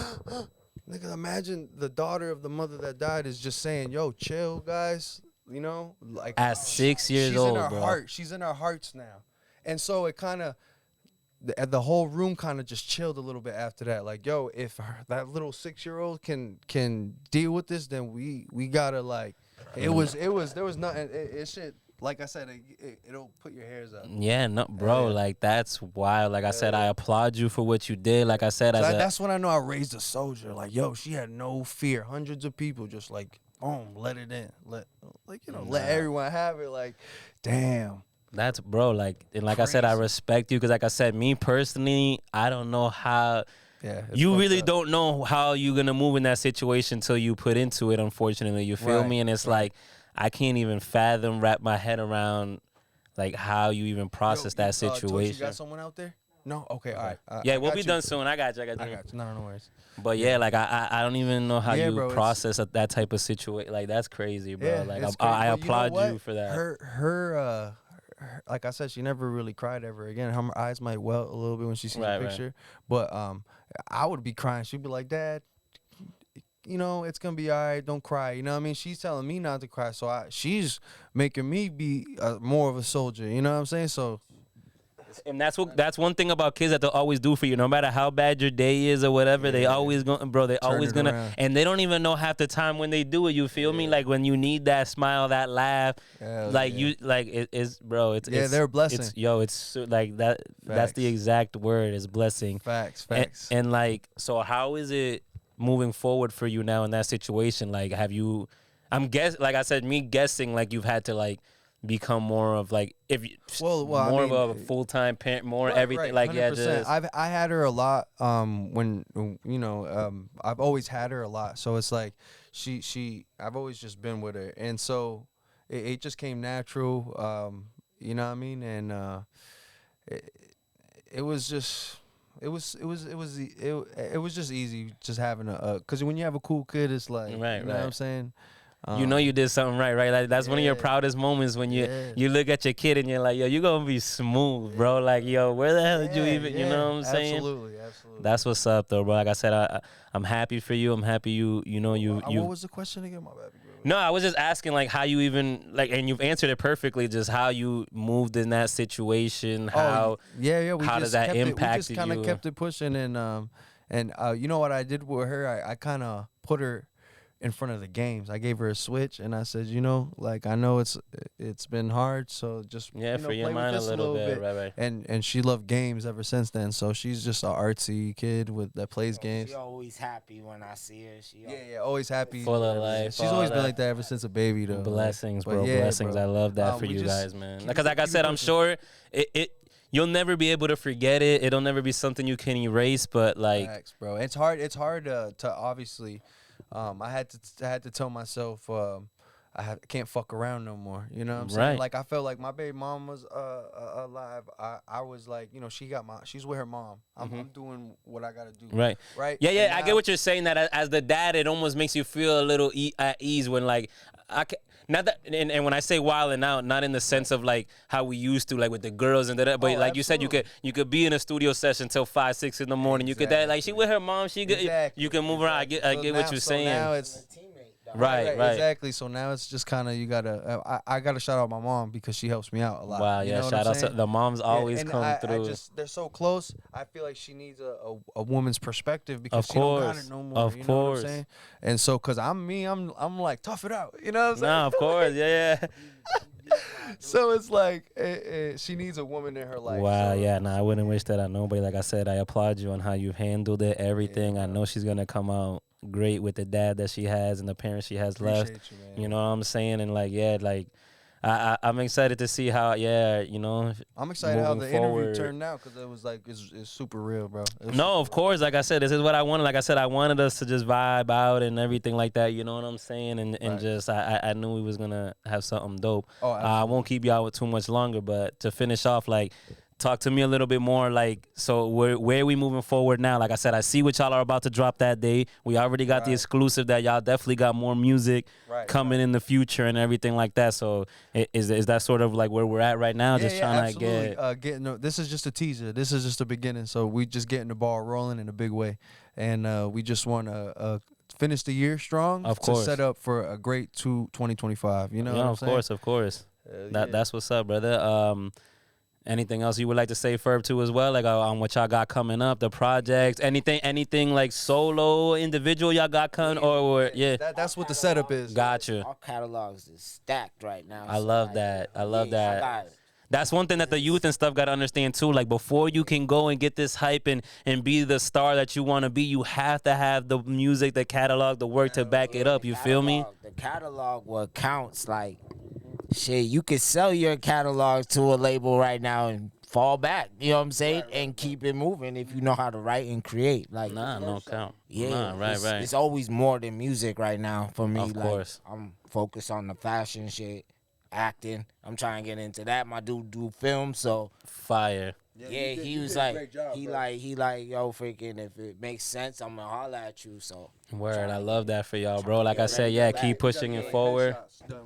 "Nigga, imagine the daughter of the mother that died is just saying, yo, chill, guys." You know, like at 6 years old, she's in our bro. heart. She's in our hearts now, and so it kind of, the whole room kind of just chilled a little bit after that. Like, yo, if that little 6-year-old can deal with this, then we gotta like. There was nothing. It shit. Like I said, it'll put your hairs up. Yeah, no, bro. Like that's wild. Like I said, I applaud you for what you did. Like I said, that's when I know I raised a soldier. Like, yo, she had no fear. Hundreds of people just like. Boom, let it in. Let everyone have it. Like, damn. That's bro. Like, and like I said, I respect you because, like I said, me personally, I don't know how. Yeah. You really don't know how you're gonna move in that situation till you put into it. Unfortunately, you feel me? And it's like I can't even wrap my head around like how you even process that situation. You got someone out there? No. Okay. All right. Yeah, we'll be done soon. I got you. No worries. But yeah, like I don't even know how you process that type of situation. Like that's crazy, bro. Yeah, like I applaud you for that. Her, like I said, she never really cried ever again. Her eyes might welt a little bit when she sees the picture. But I would be crying. She'd be like, "Dad, you know, it's gonna be all right. Don't cry." You know what I mean? She's telling me not to cry, so she's making me be more of a soldier. You know what I'm saying? So. And that's one thing about kids that they'll always do for you. No matter how bad your day is or whatever, they always gonna and they don't even know half the time when they do it. You feel me? Like when you need that smile, that laugh, it's they're a blessing. It's like that. Facts. That's the exact word is blessing. Facts. And like, so how is it moving forward for you now in that situation? Like, like I said, me guessing like you've had to like become more of like of a full-time parent, more everything. Like 100%. Yeah, just I had her a lot. When you know, I've always had her a lot. So it's like I've always just been with her, and so it just came natural. You know what I mean? And it was just easy just having because when you have a cool kid, it's like you know what I'm saying. You know you did something right? Like that's one of your proudest moments when you look at your kid and you're like, yo, you gonna be smooth, bro. Like, yo, where the hell did you even, you know what I'm saying? Absolutely. That's what's up, though, bro. Like I said, I'm happy for you. I'm happy you know. What was the question again, my bad? No, I was just asking like how you even like, and you've answered it perfectly. Just how you moved in that situation. How how does that impact you? We just kind of kept it pushing, and you know what I did with her? I kind of put her in front of the games. I gave her a Switch, and I said, you know, like I know it's been hard, so just for your mind a little bit. Right. And she loved games ever since then. So she's just an artsy kid that plays games. She's always happy when I see her. Always happy, full of life. She's always been like that ever since a baby, though. Blessings, bro. Blessings. Bro. I love that for you guys, man. Because like I said, I'm sure it you'll never be able to forget it. It'll never be something you can erase. But like, Facts, bro. It's hard. It's hard to obviously. I had to tell myself I can't fuck around no more. You know what I'm saying? Right. Like I felt like my baby mom was alive. I was like, you know, she's with her mom. I'm doing what I gotta do. right. Right. Yeah, And I now- get what you're saying. That as the dad, it almost makes you feel a little at ease when like I can. Not that, and when I say wilding out, not in the sense of like how we used to, like with the girls and that, but like you said, you could be in a studio session till 5, 6 in the morning. You could that like she with her mom, she good. You can move around. I get what you're saying. Now it's right. exactly. So now it's just kind of you gotta. I gotta shout out my mom because she helps me out a lot. Wow, You yeah. know what Shout I'm out to saying? the moms always and come I through. they're so close. I feel like she needs a woman's perspective because Of she don't got course. it no more. Of you know course. what I'm saying? And so, cause I'm me, I'm like tough it out. You know what I'm saying? Nah, of course, yeah. So it's like she needs a woman in her life. Wow, so, yeah. Nah, I wouldn't wish that on nobody. Like I said, I applaud you on how you've handled it, everything. I know she's gonna come out great with the dad that she has and the parents she has left. Appreciate you, man. You know what I'm saying? And like, yeah, like I'm excited to see how, you know. I'm excited how the moving forward. interview turned out because it was like it's super real, bro. No, of course. Like I said, this is what I wanted. Like I said, I wanted us to just vibe out and everything like that. You know what I'm saying? And Right. just I knew we was gonna have something dope. Oh, I won't keep y'all with too much longer, but to finish off, like, talk to me a little bit more. Like, so where are we moving forward now? Like I said, I see what y'all are about to drop that day. We already got the Right. exclusive that y'all definitely got more music coming in the future and everything like that. So is that sort of like where we're at right now? Just trying to get. This is just a teaser. This is just the beginning. So we just getting the ball rolling in a big way, and we just want to finish the year strong. Of course. To set up for a great 2025. You know what I'm of saying? course, of course. That's what's up, brother. Anything else you would like to say, Furb, too, as well? Like on what y'all got coming up, the projects, anything like solo, individual y'all got coming, or yeah. That's what the setup is. Gotcha. Our catalogs is stacked right now. I so, love like, that. I love yeah, that. I got it. That's one thing that the youth and stuff got to understand too. Like before you can go and get this hype and be the star that you want to be, you have to have the music, the catalog, the work to back it up. You feel me? The catalog what counts. Like shit, you could sell your catalog to a label right now and fall back. You know what I'm saying? And keep it moving if you know how to write and create. Like Nah, no count. yeah, Nah, right. It's always more than music right now for me. Of Like, course. I'm focused on the fashion shit, acting. I'm trying to get into that. My dude do film, so Fire. yeah, he was like, he like, yo, freaking, if it makes sense, I'm gonna holler at you. So Word. I love that for y'all, bro. Like I said, yeah, keep pushing it forward.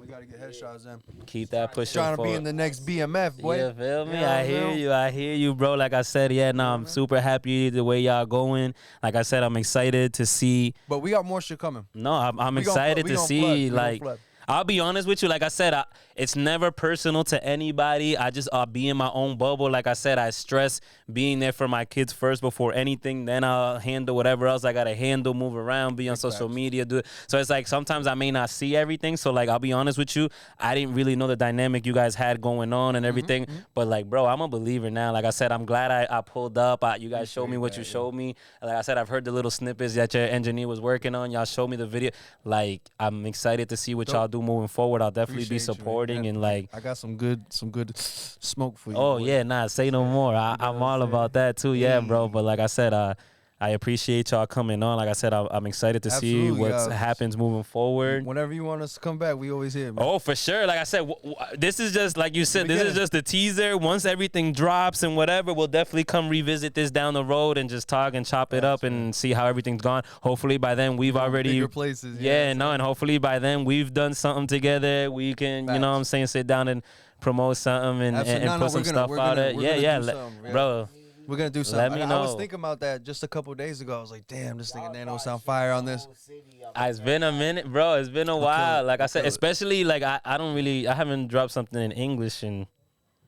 We gotta get headshots in. Keep that pushing Trying to forward. be in the next BMF, boy. You feel me? Yeah, I hear you, bro. Like I said, yeah, no, I'm super happy the way y'all going. Like I said, I'm excited to see. But we got more shit coming. No, I'm We gonna excited flood. We to gonna see. flood. We gonna Like, flood. I'll be honest with you. Like I said, it's never personal to anybody. I just be in my own bubble. Like I said, I stress being there for my kids first before anything. Then I'll handle whatever else I gotta handle, move around, be on social media, do it. So it's like sometimes I may not see everything. So like I'll be honest with you, I didn't really know the dynamic you guys had going on and everything. But like, bro, I'm a believer now. Like I said, I'm glad I pulled up. You guys showed me what you showed me. Like I said, I've heard the little snippets that your engineer was working on. Y'all showed me the video. Like I'm excited to see what y'all do moving forward. I'll definitely be Appreciate you, man. supporting and like. I got some good smoke for you. Oh boy. yeah, nah, say no more. I'm all about that too, yeah, bro. But like I said, I appreciate y'all coming on. Like I said, I'm excited to see Absolutely, what happens moving forward. Whenever you want us to come back, we always here, man. Oh, for sure. Like I said, this is just like you said. This is just the teaser. Once everything drops and whatever, we'll definitely come revisit this down the road and just talk and chop it up and see how everything's gone. Hopefully by then we've already Bigger places. yeah, no, and hopefully by then we've done something together. We can, you know what I'm saying, sit down and promote something and Absolutely. No, put some we're stuff gonna- out there. we're Yeah, gonna yeah, do something, bro. We're gonna do something. me I was know. thinking about that just a couple days ago. I was like, damn, this nigga Nano sound fire on this. It's been a minute, bro. It's been a while. Like I said, especially like I haven't dropped something in English and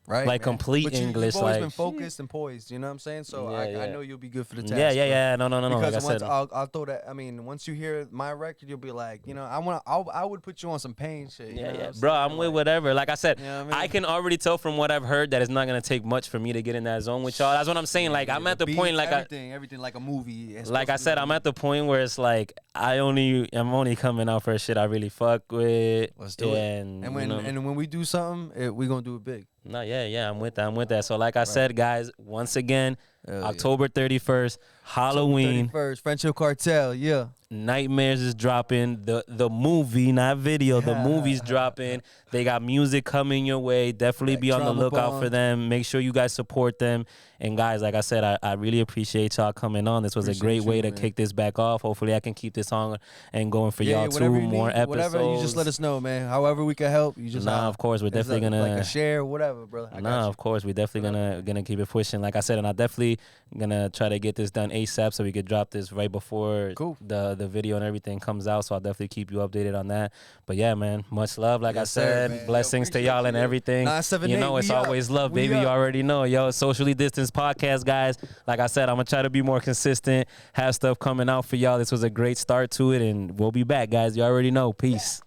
Right, like man. complete But English, You've always like been focused and poised. You know what I'm saying? So Yeah, I yeah. know you'll be good for the task. yeah. No. Because Like I once said, I'll throw that. I mean, once you hear my record, you'll be like, you know, I would put you on some pain shit. You know what I'm bro. saying? I'm with Like, whatever. Like I said, You know what I I mean? can already tell from what I've heard that it's not gonna take much for me to get in that zone with y'all. That's what I'm saying. Like I'm at the beat, point, like everything like a movie. It's like I supposed to be said, like a I'm at the point where it's like I'm only coming out for shit I really fuck with. Let's do it. And when we do something, we gonna do it big. No, yeah, I'm with that. So like I said, guys, once again, October 31st, Halloween. October 31st, Friendship Cartel, yeah. Nightmares is dropping. The movie, not video. The movie's dropping. They got music coming your way. Definitely be on the lookout for them. Make sure you guys support them. And guys, like I said, I really appreciate y'all coming on. This was a great way to kick this back off. Hopefully I can keep this on and going for y'all too. More episodes. Whatever, you just let us know, man. However we can help, you just of course, we're definitely gonna like a share, whatever, bro. Of course, we're definitely gonna keep it pushing. Like I said, and I definitely gonna try to get this done ASAP so we could drop this right before the video and everything comes out. So I'll definitely keep you updated on that. But yeah, man, much love. Like I said, man. Blessings to y'all and everything. 978, you know, it's always love, baby. You already know, yo. Socially distanced podcast, guys. Like I said, I'm gonna try to be more consistent, have stuff coming out for y'all. This was a great start to it, and we'll be back, guys. You already know. Peace.